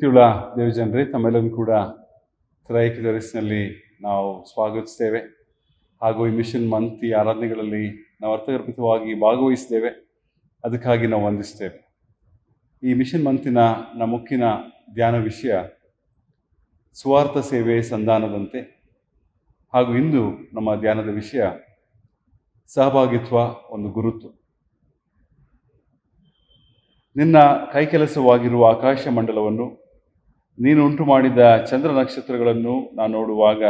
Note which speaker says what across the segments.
Speaker 1: ಪ್ರೀತಿಯುಳ್ಳ ದೇವಜನರೇ, ತಮ್ಮೆಲ್ಲರೂ ಕೂಡ ತ್ರೈಕ ದರ್ಶನಲ್ಲಿ ನಾವು ಸ್ವಾಗತಿಸ್ತೇವೆ. ಹಾಗೂ ಈ ಮಿಷನ್ ಮಂತ್ ಈ ಆರಾಧನೆಗಳಲ್ಲಿ ನಾವು ಅರ್ಥಗರ್ಭಿತವಾಗಿ ಭಾಗವಹಿಸ್ತೇವೆ. ಅದಕ್ಕಾಗಿ ನಾವು ವಂದಿಸ್ತೇವೆ. ಈ ಮಿಷನ್ ಮಂತಿನ ನಮ್ಮ ಮುಖ್ಯ ಧ್ಯಾನ ವಿಷಯ ಸ್ವಾರ್ಥ ಸೇವೆ ಸಂಧಾನದಂತೆ. ಹಾಗೂ ಇಂದು ನಮ್ಮ ಧ್ಯಾನದ ವಿಷಯ ಸಹಭಾಗಿತ್ವ ಒಂದು ಗುರುತು. ನಿನ್ನ ಕೈಕೆಲಸವಾಗಿರುವ ಆಕಾಶ ಮಂಡಲವನ್ನು, ನೀನು ಉಂಟು ಮಾಡಿದ ಚಂದ್ರ ನಕ್ಷತ್ರಗಳನ್ನು ನಾನು ನೋಡುವಾಗ,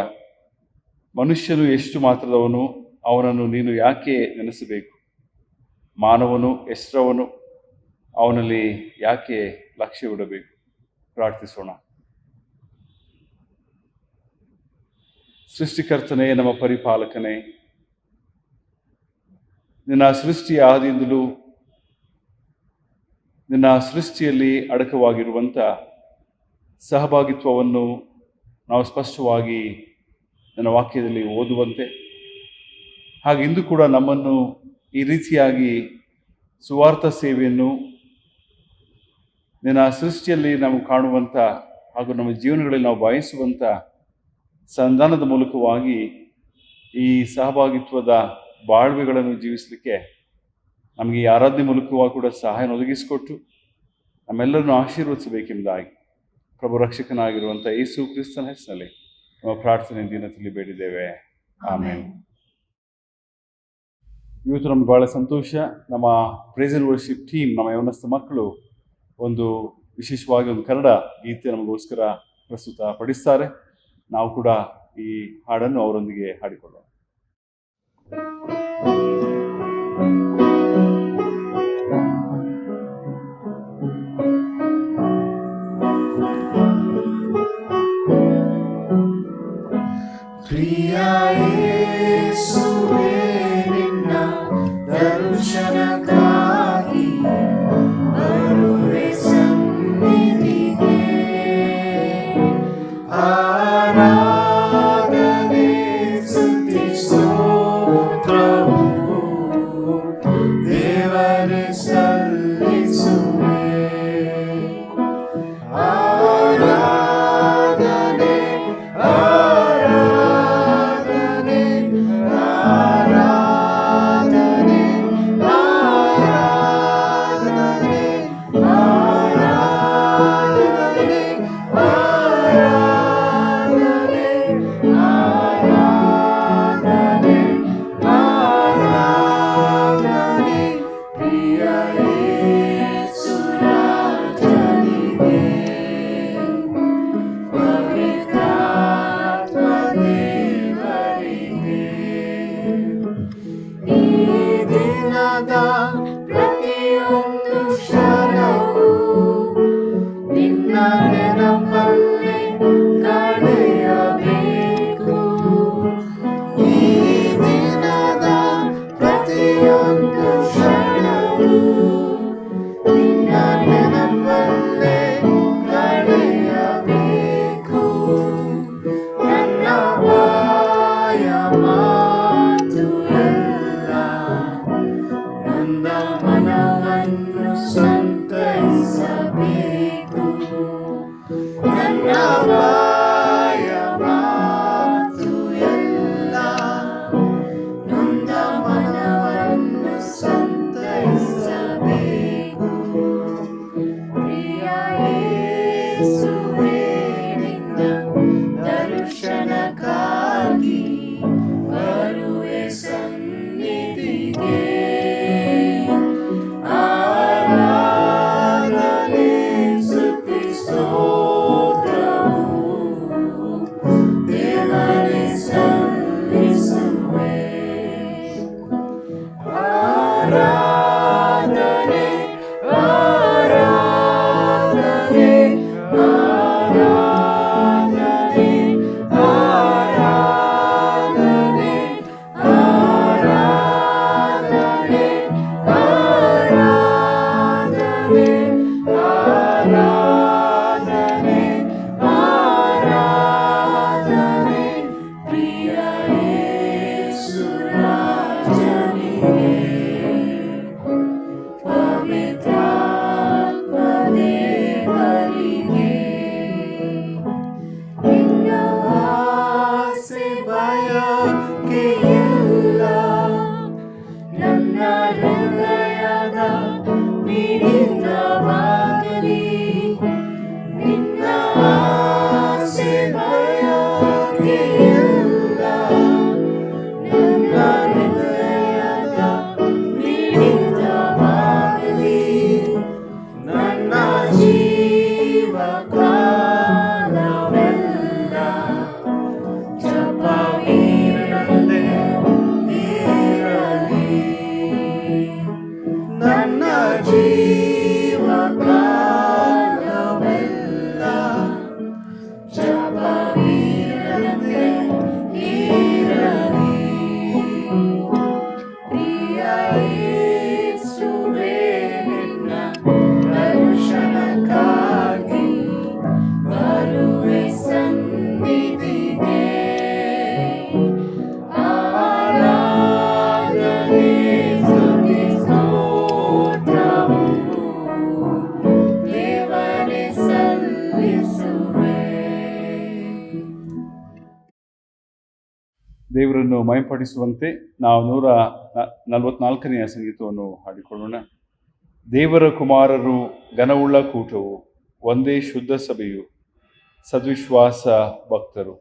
Speaker 1: ಮನುಷ್ಯನು ಎಷ್ಟು ಮಾತ್ರದವನು, ಅವನನ್ನು ನೀನು ಯಾಕೆ ನೆನೆಸಬೇಕು? ಮಾನವನು ಎಷ್ಟರವನು, ಅವನಲ್ಲಿ ಯಾಕೆ ಲಕ್ಷ್ಯವಿಡಬೇಕು? ಪ್ರಾರ್ಥಿಸೋಣ. ಸೃಷ್ಟಿಕರ್ತನೇ, ನಮ್ಮ ಪರಿಪಾಲಕನೇ, ನಿನ್ನ ಸೃಷ್ಟಿಯ ಆದಿಯಿಂದಲೂ ನಿನ್ನ ಸೃಷ್ಟಿಯಲ್ಲಿ ಅಡಕವಾಗಿರುವಂಥ ಸಹಭಾಗಿತ್ವವನ್ನು ನಾವು ಸ್ಪಷ್ಟವಾಗಿ ನನ್ನ ವಾಕ್ಯದಲ್ಲಿ ಓದುವಂತೆ, ಹಾಗೆ ಇಂದು ಕೂಡ ನಮ್ಮನ್ನು ಈ ರೀತಿಯಾಗಿ ಸುವಾರ್ಥ ಸೇವೆಯನ್ನು ನಿನ್ನ ಸೃಷ್ಟಿಯಲ್ಲಿ ನಾವು ಕಾಣುವಂಥ ಹಾಗೂ ನಮ್ಮ ಜೀವನಗಳಲ್ಲಿ ನಾವು ಬಯಸುವಂಥ ಸಂಧಾನದ ಮೂಲಕವಾಗಿ ಈ ಸಹಭಾಗಿತ್ವದ ಬಾಳ್ವೆಗಳನ್ನು ಜೀವಿಸಲಿಕ್ಕೆ ನಮಗೆ ಈ ಆರಾಧನೆ ಮೂಲಕವಾಗಿ ಕೂಡ ಸಹಾಯ ಒದಗಿಸಿಕೊಟ್ಟು ನಮ್ಮೆಲ್ಲರನ್ನು ಆಶೀರ್ವದಿಸಬೇಕೆಂಬುದಾಗಿ ಪ್ರಭು ರಕ್ಷಕನಾಗಿರುವಂಥ ಯೇಸು ಕ್ರಿಸ್ತನ ಹೆಸರಿನಲ್ಲಿ ನಮ್ಮ ಪ್ರಾರ್ಥನೆ ದಿನದಲ್ಲಿ ಬೇಡಿದ್ದೇವೆ. ಆಮೇಲೆ ಇವತ್ತು ನಮ್ಗೆ ಭಾಳ ಸಂತೋಷ. ನಮ್ಮ ಪ್ರೇಸ್ ಅಂಡ್ ವರ್ಷಿಪ್ ಟೀಮ್, ನಮ್ಮ ಯವನಸ್ಥ ಮಕ್ಕಳು ಒಂದು ವಿಶೇಷವಾಗಿ ಒಂದು ಕನ್ನಡ ಗೀತೆ ನಮಗೋಸ್ಕರ ಪ್ರಸ್ತುತ ಪಡಿಸ್ತಾರೆ. ನಾವು ಕೂಡ ಈ ಹಾಡನ್ನು ಅವರೊಂದಿಗೆ ಹಾಡಿಕೊಳ್ಳೋಣ.
Speaker 2: ಪ್ರಿಯ ಯೇಸುವೇ, ನಿನ್ನ ದರ್ಶನಕ್ಕಾಗಿ ಬರುವೆ ಸನ್ನಿಧಿಗೆ. ಆರಾಧನೆ ಸ್ತುತಿ ಸ್ತೋತ್ರವು
Speaker 1: ದೇವರನ್ನು ಮಯಪಡಿಸುವಂತೆ ನಾವು 144ನೇ ಸಂಗೀತವನ್ನು ಹಾಡಿಕೊಳ್ಳೋಣ. ದೇವರ ಕುಮಾರರು ಘನವುಳ್ಳ ಕೂಟವು, ಒಂದೇ ಶುದ್ಧ ಸಭೆಯು, ಸದ್ವಿಶ್ವಾಸ ಭಕ್ತರು.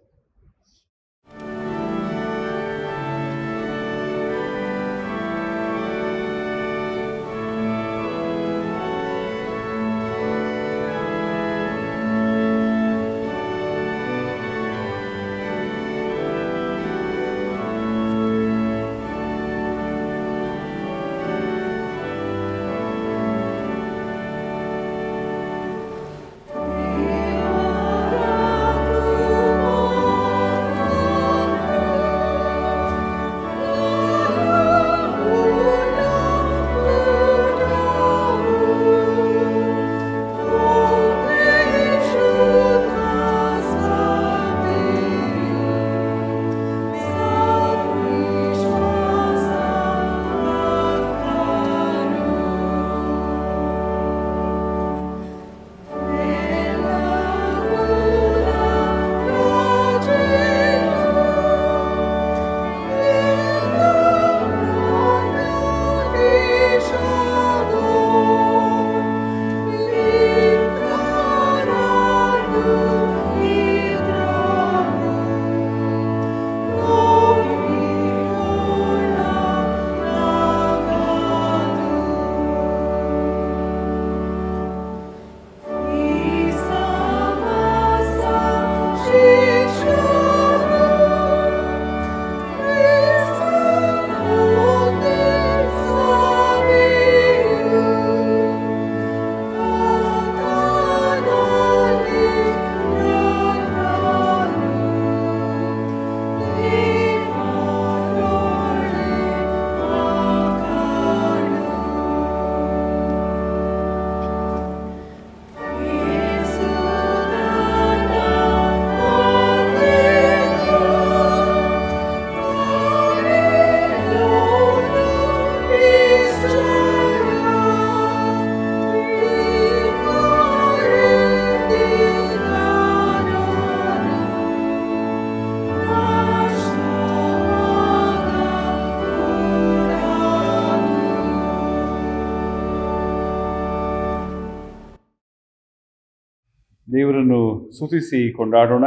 Speaker 1: ದೇವರನ್ನು ಸ್ತುತಿಸಿ ಕೊಂಡಾಡೋಣ.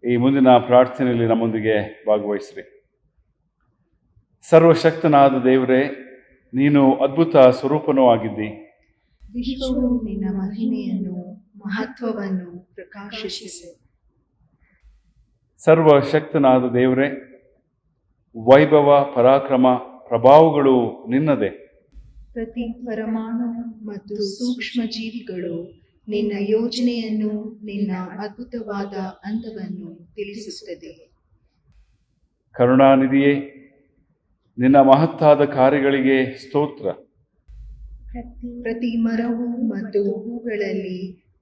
Speaker 1: ಈ ಮುಂದಿನ ಪ್ರಾರ್ಥನೆಯಲ್ಲಿ ನಮ್ಮೊಂದಿಗೆ ಭಾಗವಹಿಸ್ರಿ. ಸರ್ವಶಕ್ತನಾದ ದೇವರೇ, ನೀನು ಅದ್ಭುತ ಸ್ವರೂಪನೂ ಆಗಿದ್ದಿ.
Speaker 3: ವಿಶ್ವವು ನಿನ್ನ ಮಹಿಮೆಯನ್ನು ಮಹತ್ವವನ್ನು ಪ್ರಕಾಶಿಸಿದೆ.
Speaker 1: ಸರ್ವಶಕ್ತನಾದ ದೇವರೇ, ವೈಭವ, ಪರಾಕ್ರಮ, ಪ್ರಭಾವಗಳು ನಿನ್ನದೇ.
Speaker 3: ಪ್ರತಿ ಪರಮಾಣು ಮತ್ತು ಸೂಕ್ಷ್ಮ ಜೀವಿಗಳು ನಿನ್ನ ಯೋಜನೆಯನ್ನು, ನಿನ್ನ ಅದ್ಭುತವಾದ ಹಂತವನ್ನು ತಿಳಿಸುತ್ತದೆ.
Speaker 1: ಕರುಣಾನಿಧಿಯೇ, ನಿನ್ನ ಮಹತ್ತಾದ ಕಾರ್ಯಗಳಿಗೆ ಸ್ತೋತ್ರ.
Speaker 3: ಪ್ರತಿ ಮರವು ಮತ್ತು ಹೂಗಳಲ್ಲಿ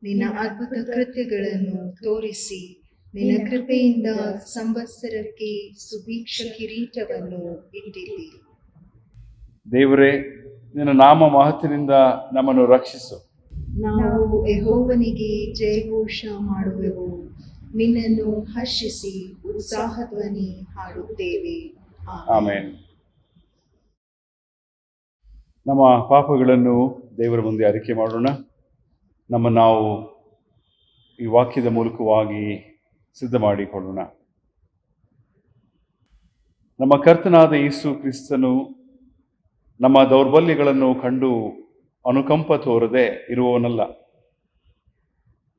Speaker 3: ನಿನ್ನ ಅದ್ಭುತ ಕೃತ್ಯಗಳನ್ನು ತೋರಿಸಿ, ನಿನ್ನ ಕೃಪೆಯಿಂದ ಸಂವತ್ಸರಕ್ಕೆ ಸುಭಿಕ್ಷ ಕಿರೀಟವನ್ನು ಇಟ್ಟಿರಿ.
Speaker 1: ದೇವರೇ, ನಿನ್ನ ನಾಮ ಮಹತ್ತಿನಿಂದ ನಮ್ಮನ್ನು ರಕ್ಷಿಸು.
Speaker 3: ನಾವು ಯೆಹೋವನಿಗೆ ಜಯಘೋಷ ಮಾಡುವೆವು, ನಿನ್ನನ್ನು ಹರ್ಷಿಸಿ ಉತ್ಸಾಹಧ್ವನಿ ಹಾಡುತ್ತೇವೆ.
Speaker 1: ಆಮೆನ್. ನಮ್ಮ ಪಾಪಗಳನ್ನು ದೇವರ ಮುಂದೆ ಅರಿಕೆ ಮಾಡೋಣ. ನಾವು ಈ ವಾಕ್ಯದ ಮೂಲಕವಾಗಿ ಸಿದ್ಧ ಮಾಡಿಕೊಳ್ಳೋಣ. ನಮ್ಮ ಕರ್ತನಾದ ಯೇಸು ಕ್ರಿಸ್ತನು ನಮ್ಮ ದೌರ್ಬಲ್ಯಗಳನ್ನು ಕಂಡು ಅನುಕಂಪ ತೋರದೆ ಇರುವವನಲ್ಲ.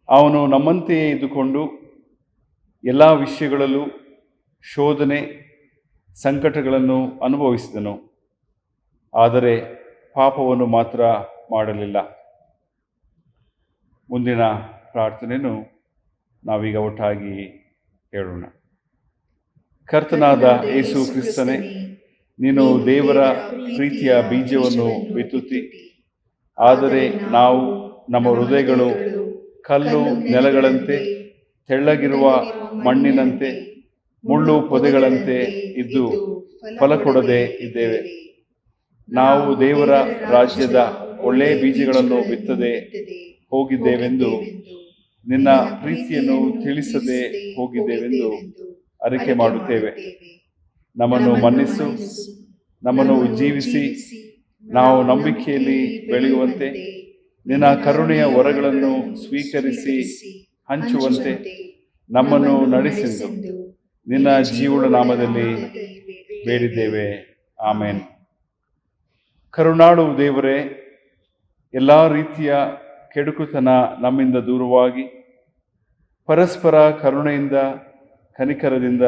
Speaker 1: ಅವನು ನಮ್ಮಂತೆಯೇ ಇದ್ದುಕೊಂಡು ಎಲ್ಲ ವಿಷಯಗಳಲ್ಲೂ ಶೋಧನೆ, ಸಂಕಟಗಳನ್ನು ಅನುಭವಿಸಿದನು. ಆದರೆ ಪಾಪವನ್ನು ಮಾತ್ರ ಮಾಡಲಿಲ್ಲ. ಮುಂದಿನ ಪ್ರಾರ್ಥನೆಯನ್ನು ನಾವೀಗ ಒಟ್ಟಾಗಿ ಹೇಳೋಣ. ಕರ್ತನಾದ ಯೇಸು ಕ್ರಿಸ್ತನೇ, ನೀನು ದೇವರ ಪ್ರೀತಿಯ ಬೀಜವನ್ನು ಬಿತ್ತುತ್ತಿ, ಆದರೆ ನಾವು ನಮ್ಮ ಹೃದಯಗಳು ಕಲ್ಲು ನೆಲಗಳಂತೆ, ತೆಳ್ಳಗಿರುವ ಮಣ್ಣಿನಂತೆ, ಮುಳ್ಳು ಪೊದೆಗಳಂತೆ ಇದ್ದು ಫಲ ಕೊಡದೆ ಇದ್ದೇವೆ. ನಾವು ದೇವರ ರಾಜ್ಯದ ಒಳ್ಳೆಯ ಬೀಜಗಳನ್ನು ಬಿತ್ತದೆ ಹೋಗಿದ್ದೇವೆಂದು, ನಿನ್ನ ಪ್ರೀತಿಯನ್ನು ತಿಳಿಸದೆ ಹೋಗಿದ್ದೇವೆಂದು ಅರಿಕೆ ಮಾಡುತ್ತೇವೆ. ನಮ್ಮನ್ನು ಮನ್ನಿಸು, ನಮ್ಮನ್ನು ಉಜ್ಜೀವಿಸಿ ನಾವು ನಂಬಿಕೆಯಲ್ಲಿ ಬೆಳೆಯುವಂತೆ, ನಿನ್ನ ಕರುಣೆಯ ವರಗಳನ್ನು ಸ್ವೀಕರಿಸಿ ಹಂಚುವಂತೆ ನಮ್ಮನ್ನು ನಡೆಸೆಂದು ನಿನ್ನ ಜೀವನ ನಾಮದಲ್ಲಿ ಬೇಡಿದ್ದೇವೆ. ಆಮೇನ್. ಕರುಣಾಳು ದೇವರೇ, ಎಲ್ಲ ರೀತಿಯ ಕೆಡುಕುತನ ನಮ್ಮಿಂದ ದೂರವಾಗಿ ಪರಸ್ಪರ ಕರುಣೆಯಿಂದ ಕನಿಕರದಿಂದ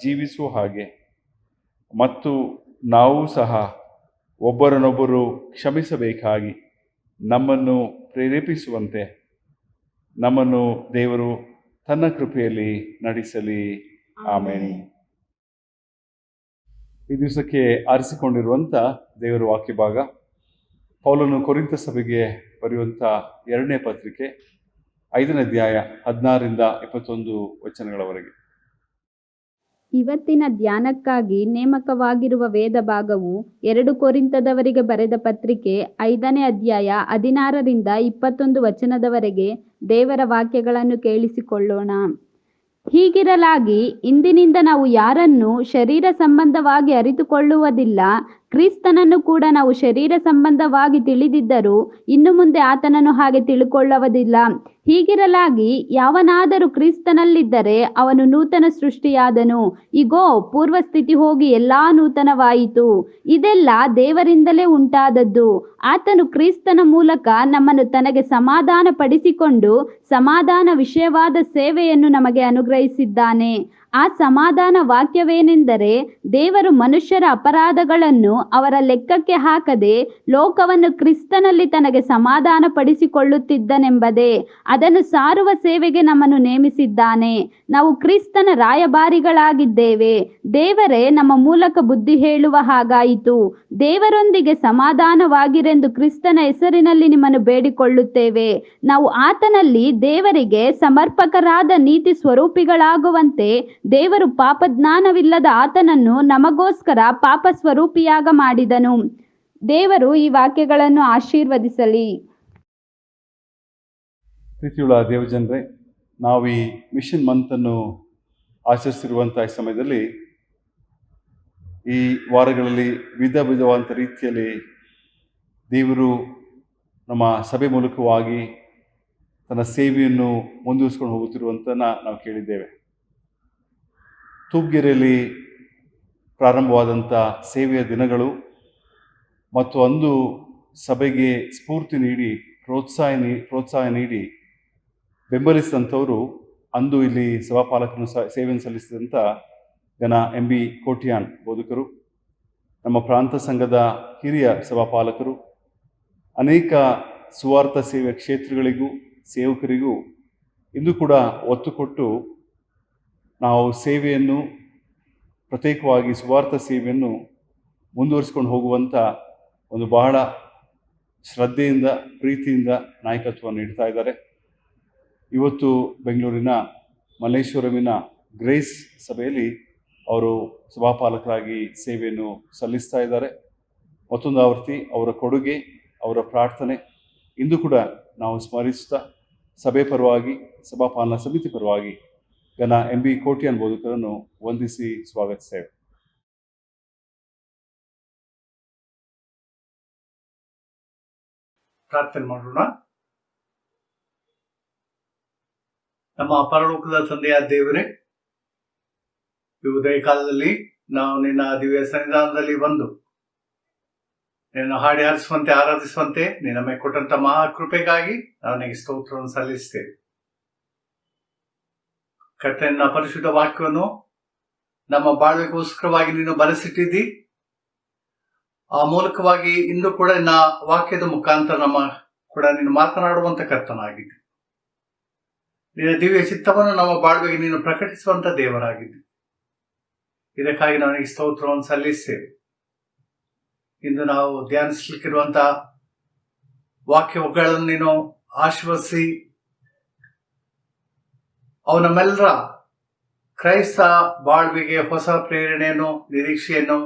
Speaker 1: ಜೀವಿಸುವ ಹಾಗೆ ಮತ್ತು ನಾವು ಸಹ ಒಬ್ಬರನ್ನೊಬ್ಬರು ಕ್ಷಮಿಸಬೇಕಾಗಿ ನಮ್ಮನ್ನು ಪ್ರೇರೇಪಿಸುವಂತೆ ನಮ್ಮನ್ನು ದೇವರು ತನ್ನ ಕೃಪೆಯಲ್ಲಿ ನಡೆಸಲಿ. ಆಮೇನ್. ಈ ದಿವಸಕ್ಕೆ ಆರಿಸಿಕೊಂಡಿರುವಂಥ ದೇವರ ವಾಕ್ಯ ಭಾಗ ಪೌಲನು ಕೊರಿಂಥ ಸಭೆಗೆ ಬರೆಯುವಂಥ 2ನೇ ಪತ್ರಿಕೆ 5ನೇ ಅಧ್ಯಾಯ 16ರಿಂದ 21 ವಚನಗಳವರೆಗೆ.
Speaker 4: ಇವತ್ತಿನ ಧ್ಯಾನಕ್ಕಾಗಿ ನೇಮಕವಾಗಿರುವ ವೇದ ಭಾಗವು 2 ಕೊರಿಂಥದವರಿಗೆ ಬರೆದ ಪತ್ರಿಕೆ 5ನೇ ಅಧ್ಯಾಯ 16ರಿಂದ 21 ವಚನದವರೆಗೆ. ದೇವರ ವಾಕ್ಯಗಳನ್ನು ಕೇಳಿಸಿಕೊಳ್ಳೋಣ. ಹೀಗಿರಲಾಗಿ ಇಂದಿನಿಂದ ನಾವು ಯಾರನ್ನು ಶರೀರ ಸಂಬಂಧವಾಗಿ ಅರಿತುಕೊಳ್ಳುವುದಿಲ್ಲ. ಕ್ರಿಸ್ತನನ್ನು ಕೂಡ ನಾವು ಶರೀರ ಸಂಬಂಧವಾಗಿ ತಿಳಿದಿದ್ದರೂ ಇನ್ನು ಮುಂದೆ ಆತನನ್ನು ಹಾಗೆ ತಿಳುಕೊಳ್ಳುವುದಿಲ್ಲ. ಹೀಗಿರಲಾಗಿ ಯಾವನಾದರೂ ಕ್ರಿಸ್ತನಲ್ಲಿದ್ದರೆ ಅವನು ನೂತನ ಸೃಷ್ಟಿಯಾದನು. ಇಗೋ, ಪೂರ್ವಸ್ಥಿತಿ ಹೋಗಿ ಎಲ್ಲಾ ನೂತನವಾಯಿತು. ಇದೆಲ್ಲ ದೇವರಿಂದಲೇ ಉಂಟಾದದ್ದು. ಆತನು ಕ್ರಿಸ್ತನ ಮೂಲಕ ನಮ್ಮನ್ನು ತನಗೆ ಸಮಾಧಾನ ಪಡಿಸಿಕೊಂಡು ಸಮಾಧಾನ ವಿಷಯವಾದ ಸೇವೆಯನ್ನು ನಮಗೆ ಅನುಗ್ರಹಿಸಿದ್ದಾನೆ. ಆ ಸಮಾಧಾನ ವಾಕ್ಯವೇನೆಂದರೆ, ದೇವರು ಮನುಷ್ಯರ ಅಪರಾಧಗಳನ್ನು ಅವರ ಲೆಕ್ಕಕ್ಕೆ ಹಾಕದೆ ಲೋಕವನ್ನು ಕ್ರಿಸ್ತನಲ್ಲಿ ತನಗೆ ಸಮಾಧಾನ ಪಡಿಸಿಕೊಳ್ಳುತ್ತಿದ್ದನೆಂಬುದೇ. ಅದನ್ನು ಸಾರುವ ಸೇವೆಗೆ ನಮ್ಮನ್ನು ನೇಮಿಸಿದ್ದಾನೆ. ನಾವು ಕ್ರಿಸ್ತನ ರಾಯಭಾರಿಗಳಾಗಿದ್ದೇವೆ. ದೇವರೇ ನಮ್ಮ ಮೂಲಕ ಬುದ್ಧಿ ಹೇಳುವ ಹಾಗಾಯಿತು. ದೇವರೊಂದಿಗೆ ಸಮಾಧಾನವಾಗಿರೆಂದು ಕ್ರಿಸ್ತನ ಹೆಸರಿನಲ್ಲಿ ನಿಮ್ಮನ್ನು ಬೇಡಿಕೊಳ್ಳುತ್ತೇವೆ. ನಾವು ಆತನಲ್ಲಿ ದೇವರಿಗೆ ಸಮರ್ಪಕರಾದ ನೀತಿ ಸ್ವರೂಪಿಗಳಾಗುವಂತೆ ದೇವರು ಪಾಪಜ್ಞಾನವಿಲ್ಲದ ಆತನನ್ನು ನಮಗೋಸ್ಕರ ಪಾಪ ಸ್ವರೂಪಿಯಾಗ ಮಾಡಿದನು. ದೇವರು ಈ ವಾಕ್ಯಗಳನ್ನು ಆಶೀರ್ವದಿಸಲಿ.
Speaker 1: ಪ್ರೀತಿಯುಳ್ಳ ದೇವಜನರೇ, ನಾವು ಈ ಮಿಷನ್ ಮಂತನ್ನು ಆಚರಿಸಿರುವಂಥ ಈ ಸಮಯದಲ್ಲಿ ಈ ವಾರಗಳಲ್ಲಿ ವಿಧವಾದಂಥ ರೀತಿಯಲ್ಲಿ ದೇವರು ನಮ್ಮ ಸಭೆ ಮೂಲಕವಾಗಿ ತನ್ನ ಸೇವೆಯನ್ನು ಮುಂದುವರಿಸ್ಕೊಂಡು ಹೋಗುತ್ತಿರುವಂತ ನಾವು ಕೇಳಿದ್ದೇವೆ. ತೂಪ್ಗೆರೆಯಲ್ಲಿ ಪ್ರಾರಂಭವಾದಂಥ ಸೇವೆಯ ದಿನಗಳು ಮತ್ತು ಅಂದು ಸಭೆಗೆ ಸ್ಫೂರ್ತಿ ನೀಡಿ ಪ್ರೋತ್ಸಾಹ ನೀಡಿ ಬೆಂಬಲಿಸಿದಂಥವರು ಅಂದು ಇಲ್ಲಿ ಸಭಾಪಾಲಕರನ್ನು ಸೇವೆಯನ್ನು ಸಲ್ಲಿಸಿದಂಥ ಗಣ MB ಕೋಟ್ಯಾನ್ ಬೋಧಕರು, ನಮ್ಮ ಪ್ರಾಂತ ಸಂಘದ ಹಿರಿಯ ಸಭಾಪಾಲಕರು, ಅನೇಕ ಸುವಾರ್ಥ ಸೇವೆಯ ಕ್ಷೇತ್ರಗಳಿಗೂ ಸೇವಕರಿಗೂ ಇಂದು ಕೂಡ ಒತ್ತು ಕೊಟ್ಟು ನಾವು ಸೇವೆಯನ್ನು ಪ್ರತ್ಯೇಕವಾಗಿ ಸುವಾರ್ಥ ಸೇವೆಯನ್ನು ಮುಂದುವರಿಸ್ಕೊಂಡು ಹೋಗುವಂಥ ಒಂದು ಬಹಳ ಶ್ರದ್ಧೆಯಿಂದ ಪ್ರೀತಿಯಿಂದ ನಾಯಕತ್ವವನ್ನು ನೀಡ್ತಾ ಇದ್ದಾರೆ. ಇವತ್ತು ಬೆಂಗಳೂರಿನ ಮಲ್ಲೇಶ್ವರಮಿನ ಗ್ರೇಸ್ ಸಭೆಯಲ್ಲಿ ಅವರು ಸಭಾಪಾಲಕರಾಗಿ ಸೇವೆಯನ್ನು ಸಲ್ಲಿಸ್ತಾ ಇದ್ದಾರೆ. ಮತ್ತೊಂದು ಆವೃತ್ತಿ ಅವರ ಕೊಡುಗೆ, ಅವರ ಪ್ರಾರ್ಥನೆ ಇಂದು ಕೂಡ ನಾವು ಸ್ಮರಿಸ್ತಾ ಸಭೆ ಪರವಾಗಿ ಸಭಾಪಾಲನಾ ಸಮಿತಿ ಪರವಾಗಿ ಗಣ MB ಕೋಟ್ಯಾನ್ ಬೋಧಕರನ್ನು ವಂದಿಸಿ ಸ್ವಾಗತಿಸ್ತೇವೆ.
Speaker 5: ಪ್ರಾರ್ಥನೆ ಮಾಡೋಣ. ನಮ್ಮ ಪರಲೋಕದ ತಂದೆಯ ದೇವರೇ, ಈ ಉದಯ ಕಾಲದಲ್ಲಿ ನಾವು ನಿನ್ನ ದಿವ್ಯ ಸನ್ನಿಧಾನದಲ್ಲಿ ಬಂದು ನಿನ್ನ ಹಾಡಿ ಹಾರಿಸುವಂತೆ ಆರಾಧಿಸುವಂತೆ ನಿನ್ನ ಮೇಲೆ ಕೊಟ್ಟಂತ ಮಹಾ ಕೃಪೆಗಾಗಿ ನಾವು ನಿನಗೆ ಸ್ತೋತ್ರವನ್ನು ಸಲ್ಲಿಸ್ತೇವೆ. ಕರ್ತನ ಪರಿಶುದ್ಧ ವಾಕ್ಯವನ್ನು ನಮ್ಮ ಬಾಳ್ವೆಗೋಸ್ಕರವಾಗಿ ನೀನು ಬರೆಸಿಟ್ಟಿದ್ದಿ. ಆ ಮೂಲಕವಾಗಿ ಇಂದು ಕೂಡ ನಿನ್ನ ವಾಕ್ಯದ ಮುಖಾಂತರ ನಮ್ಮ ಕೂಡ ನೀನು ಮಾತನಾಡುವಂತ ಕರ್ತನಾಗಿದ್ದಿ. ನಿನ್ನ ದಿವ್ಯ ಚಿತ್ತವನ್ನು ನಮ್ಮ ಬಾಳ್ವೆಗೆ ನೀನು ಪ್ರಕಟಿಸುವಂತ ದೇವರಾಗಿದ್ದಿ. ಇದಕ್ಕಾಗಿ ನನಗೆ ಸ್ತೋತ್ರವನ್ನು ಸಲ್ಲಿಸ್ತೇವೆ. ಇಂದು ನಾವು ಧ್ಯಾನಿಸಲಿಕ್ಕಿರುವಂತ ವಾಕ್ಯಗಳನ್ನು ನೀನು ಆಶೀರ್ವದಿಸಿ ಅವು ನಮ್ಮೆಲ್ಲರ ಕ್ರೈಸ್ತ ಬಾಳ್ವೆಗೆ ಹೊಸ ಪ್ರೇರಣೆಯನ್ನು ನಿರೀಕ್ಷೆಯನ್ನು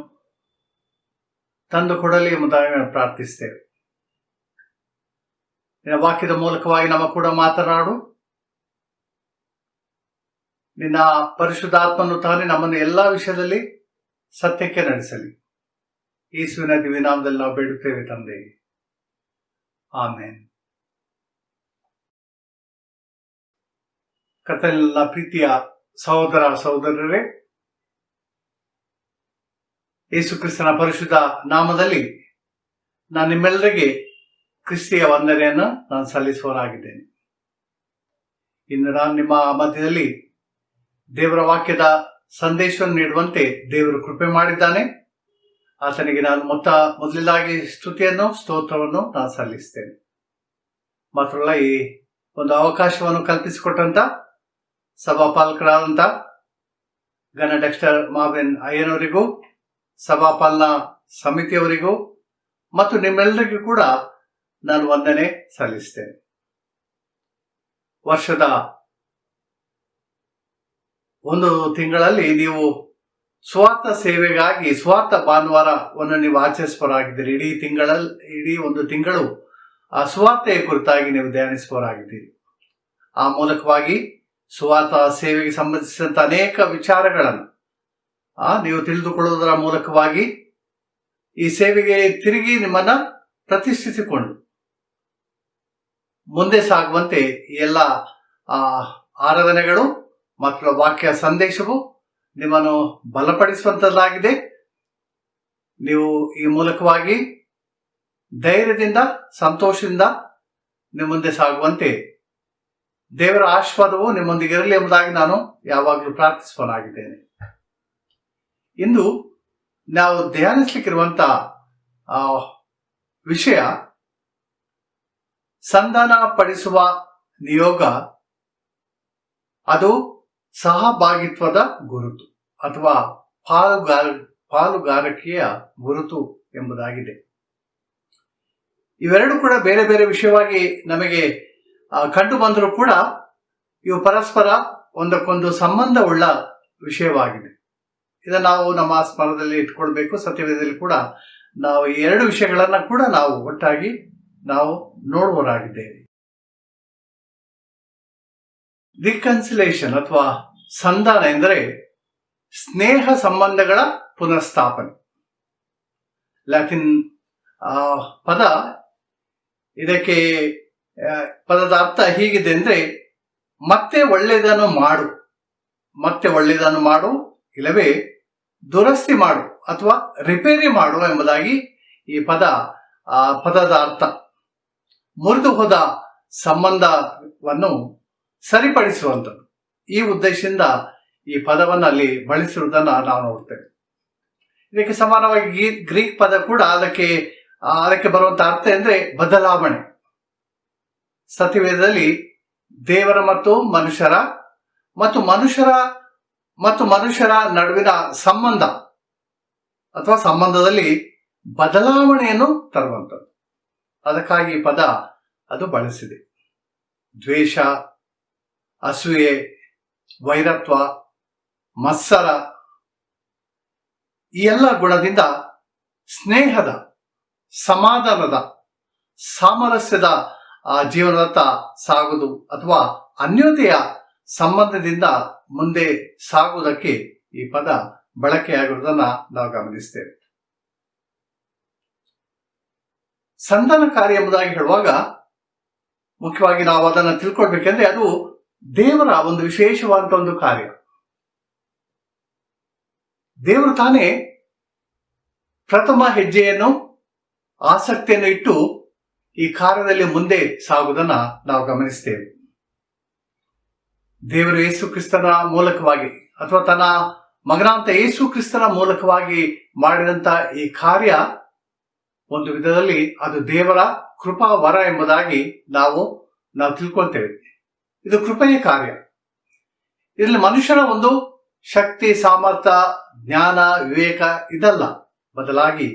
Speaker 5: ತಂದು ಕೊಡಲಿ ಎಂಬುದಾಗಿ ಪ್ರಾರ್ಥಿಸ್ತೇವೆ. ನಿನ್ನ ವಾಕ್ಯದ ಮೂಲಕವಾಗಿ ನಮ್ಮ ಕೂಡ ಮಾತನಾಡು. ನಿನ್ನ ಪರಿಶುದ್ಧಾತ್ಮನು ತಾನೇ ನಮ್ಮನ್ನು ಎಲ್ಲಾ ವಿಷಯದಲ್ಲಿ ಸತ್ಯಕ್ಕೆ ನಡೆಸಲಿ. ಯೇಸುವಿನ ದಿವ್ಯನಾಮದಲ್ಲಿ ನಾವು ಬೇಡುತ್ತೇವೆ ತಂದೆ, ಆಮೇನ್. ಕರ್ತನ ಪ್ರೀತಿಯ ಸಹೋದರ ಸಹೋದರರೇ, ಯೇಸು ಕ್ರಿಸ್ತನ ಪರಿಶುದ್ಧ ನಾಮದಲ್ಲಿ ನಾನು ನಿಮ್ಮೆಲ್ಲರಿಗೆ ಕ್ರಿಸ್ತಿಯ ವಂದನೆಯನ್ನು ನಾನು ಸಲ್ಲಿಸುವವನಾಗಿದ್ದೇನೆ. ಇನ್ನು ನಾನು ನಿಮ್ಮ ಮಧ್ಯದಲ್ಲಿ ದೇವರ ವಾಕ್ಯದ ಸಂದೇಶವನ್ನು ನೀಡುವಂತೆ ದೇವರು ಕೃಪೆ ಮಾಡಿದ್ದಾನೆ. ಆತನಿಗೆ ನಾನು ಮೊದಲನೇದಾಗಿ ಸ್ತುತಿಯನ್ನು ಸ್ತೋತ್ರವನ್ನು ನಾನು ಸಲ್ಲಿಸ್ತೇನೆ. ಮಾತ್ರಲ್ಲ, ಈ ಒಂದು ಅವಕಾಶವನ್ನು ಕಲ್ಪಿಸಿಕೊಟ್ಟಂತ ಸಭಾಪಾಲಕರಾದಂಥ ಗಣ ಡಾಕ್ಟರ್ ಮಾವೆನ್ ಅಯ್ಯನವರಿಗೂ, ಸಭಾಪಾಲನಾ ಸಮಿತಿಯವರಿಗೂ ಮತ್ತು ನಿಮ್ಮೆಲ್ಲರಿಗೂ ಕೂಡ ನಾನು ವಂದನೆ ಸಲ್ಲಿಸ್ತೇನೆ. ವರ್ಷದ ಒಂದು ತಿಂಗಳಲ್ಲಿ ನೀವು ಸ್ವಾರ್ಥ ಸೇವೆಗಾಗಿ ಸ್ವಾರ್ಥ ಭಾನುವಾರವನ್ನು ನೀವು ಆಚರಿಸುವವರಾಗಿದ್ದೀರಿ. ಇಡೀ ಒಂದು ತಿಂಗಳು ಆ ಸ್ವಾರ್ಥೆಯ ಕುರಿತಾಗಿ ನೀವು ಧ್ಯಾನಿಸುವವರಾಗಿದ್ದೀರಿ. ಆ ಮೂಲಕವಾಗಿ ಸ್ವಾರ್ಥ ಸೇವೆಗೆ ಸಂಬಂಧಿಸಿದಂತ ಅನೇಕ ವಿಚಾರಗಳನ್ನು ನೀವು ತಿಳಿದುಕೊಳ್ಳುವುದರ ಮೂಲಕವಾಗಿ ಈ ಸೇವೆಗೆ ತಿರುಗಿ ನಿಮ್ಮನ್ನ ಪ್ರತಿಷ್ಠಿಸಿಕೊಂಡು ಮುಂದೆ ಸಾಗುವಂತೆ ಎಲ್ಲ ಆರಾಧನೆಗಳು ಮತ್ತು ವಾಕ್ಯ ಸಂದೇಶವು ನಿಮ್ಮನ್ನು ಬಲಪಡಿಸುವಂತದ್ದಾಗಿದೆ. ನೀವು ಈ ಮೂಲಕವಾಗಿ ಧೈರ್ಯದಿಂದ ಸಂತೋಷದಿಂದ ನಿಮ್ಮ ಮುಂದೆ ಸಾಗುವಂತೆ ದೇವರ ಆಶೀರ್ವಾದವು ನಿಮ್ಮೊಂದಿಗೆ ಇರಲಿ ಎಂಬುದಾಗಿ ನಾನು ಯಾವಾಗಲೂ ಪ್ರಾರ್ಥಿಸುವನಾಗಿದ್ದೇನೆ. ಇಂದು ನಾವು ಧ್ಯಾನಿಸಲಿಕ್ಕಿರುವಂತ ವಿಷಯ ಸಂಧಾನ ಪಡಿಸುವ ನಿಯೋಗ, ಅದು ಸಹಭಾಗಿತ್ವದ ಗುರುತು ಅಥವಾ ಪಾಲುಗಾರಿಕೆಯ ಗುರುತು ಎಂಬುದಾಗಿದೆ. ಇವೆರಡು ಕೂಡ ಬೇರೆ ಬೇರೆ ವಿಷಯವಾಗಿ ನಮಗೆ ಕಂಡು ಬಂದರೂ ಕೂಡ ಇವು ಪರಸ್ಪರ ಒಂದಕ್ಕೊಂದು ಸಂಬಂಧವುಳ್ಳ ವಿಷಯವಾಗಿದೆ. ಇದನ್ನು ನಾವು ನಮ್ಮ ಸ್ಮರಣದಲ್ಲಿ ಇಟ್ಕೊಳ್ಬೇಕು. ಸತ್ಯವೇದದಲ್ಲಿ ಕೂಡ ನಾವು ಈ ಎರಡು ವಿಷಯಗಳನ್ನ ಕೂಡ ನಾವು ಒಟ್ಟಾಗಿ ನಾವು ನೋಡುವವರಾಗಿದ್ದೇವೆ. ರಿಕನ್ಸಿಲೇಷನ್ ಅಥವಾ ಸಂಧಾನ ಎಂದರೆ ಸ್ನೇಹ ಸಂಬಂಧಗಳ ಪುನರ್ಸ್ಥಾಪನೆ. ಲ್ಯಾಟಿನ್ ಪದ. ಇದಕ್ಕೆ ಪದದ ಅರ್ಥ ಹೀಗಿದೆ ಅಂದ್ರೆ ಮತ್ತೆ ಒಳ್ಳೆಯದನ್ನು ಮಾಡು, ಇಲ್ಲವೇ ದುರಸ್ತಿ ಮಾಡು ಅಥವಾ ರಿಪೇರಿ ಮಾಡು ಎಂಬುದಾಗಿ ಈ ಪದದ ಅರ್ಥ. ಮುರಿದು ಹೋದ ಸಂಬಂಧವನ್ನು ಸರಿಪಡಿಸುವಂಥದ್ದು. ಈ ಉದ್ದೇಶದಿಂದ ಈ ಪದವನ್ನು ಅಲ್ಲಿ ಬಳಸಿರುವುದನ್ನು ನಾವು ನೋಡ್ತೇವೆ. ಇದಕ್ಕೆ ಸಮಾನವಾಗಿ ಗ್ರೀಕ್ ಪದ ಕೂಡ ಅದಕ್ಕೆ ಬರುವಂತ ಅರ್ಥ ಅಂದ್ರೆ ಬದಲಾವಣೆ. ಸತ್ಯವೇದದಲ್ಲಿ ದೇವರ ಮತ್ತು ಮನುಷ್ಯರ ನಡುವಿನ ಸಂಬಂಧ ಅಥವಾ ಸಂಬಂಧದಲ್ಲಿ ಬದಲಾವಣೆಯನ್ನು ತರುವಂಥದ್ದು. ಅದಕ್ಕಾಗಿ ಈ ಪದ ಅದು ಬಳಸಿದೆ. ದ್ವೇಷ, ಅಸೂಯೆ, ವೈರತ್ವ, ಮತ್ಸರ ಈ ಎಲ್ಲ ಗುಣದಿಂದ ಸ್ನೇಹದ, ಸಮಾಧಾನದ, ಸಾಮರಸ್ಯದ ಜೀವನದತ್ತ ಸಾಗುವುದು ಅಥವಾ ಅನ್ಯೋನ್ಯತೆಯ ಸಂಬಂಧದಿಂದ ಮುಂದೆ ಸಾಗುವುದಕ್ಕೆ ಈ ಪದ ಬಳಕೆಯಾಗಿರುವುದನ್ನು ನಾವು ಗಮನಿಸ್ತೇವೆ. ಸಂಧಾನ ಕಾರ್ಯ ಎಂಬುದಾಗಿ ಹೇಳುವಾಗ ಮುಖ್ಯವಾಗಿ ನಾವು ಅದನ್ನು ತಿಳ್ಕೊಳ್ಬೇಕೆಂದ್ರೆ ಅದು ದೇವರ ಒಂದು ವಿಶೇಷವಾದಂತ ಒಂದು ಕಾರ್ಯ. ದೇವರು ತಾನೇ ಪ್ರಥಮ ಹೆಜ್ಜೆಯನ್ನು, ಆಸಕ್ತಿಯನ್ನು ಇಟ್ಟು ಈ ಕಾರ್ಯದಲ್ಲಿ ಮುಂದೆ ಸಾಗುವುದನ್ನ ನಾವು ಗಮನಿಸ್ತೇವೆ. ದೇವರು ಯೇಸು ಕ್ರಿಸ್ತನ ಮೂಲಕವಾಗಿ ಅಥವಾ ತನ್ನ ಮಗನಾಂತ ಯೇಸು ಕ್ರಿಸ್ತನ ಮೂಲಕವಾಗಿ ಮಾಡಿದಂತ ಈ ಕಾರ್ಯ ಒಂದು ವಿಧದಲ್ಲಿ ಅದು ದೇವರ ಕೃಪಾ ವರ ಎಂಬುದಾಗಿ ನಾವು ತಿಳ್ಕೊಳ್ತೇವೆ. ಇದು ಕೃಪೆಯ ಕಾರ್ಯ. ಇದರಲ್ಲಿ ಮನುಷ್ಯನ ಒಂದು ಶಕ್ತಿ, ಸಾಮರ್ಥ್ಯ, ಜ್ಞಾನ, ವಿವೇಕ ಇದಲ್ಲ. ಬದಲಾಗಿ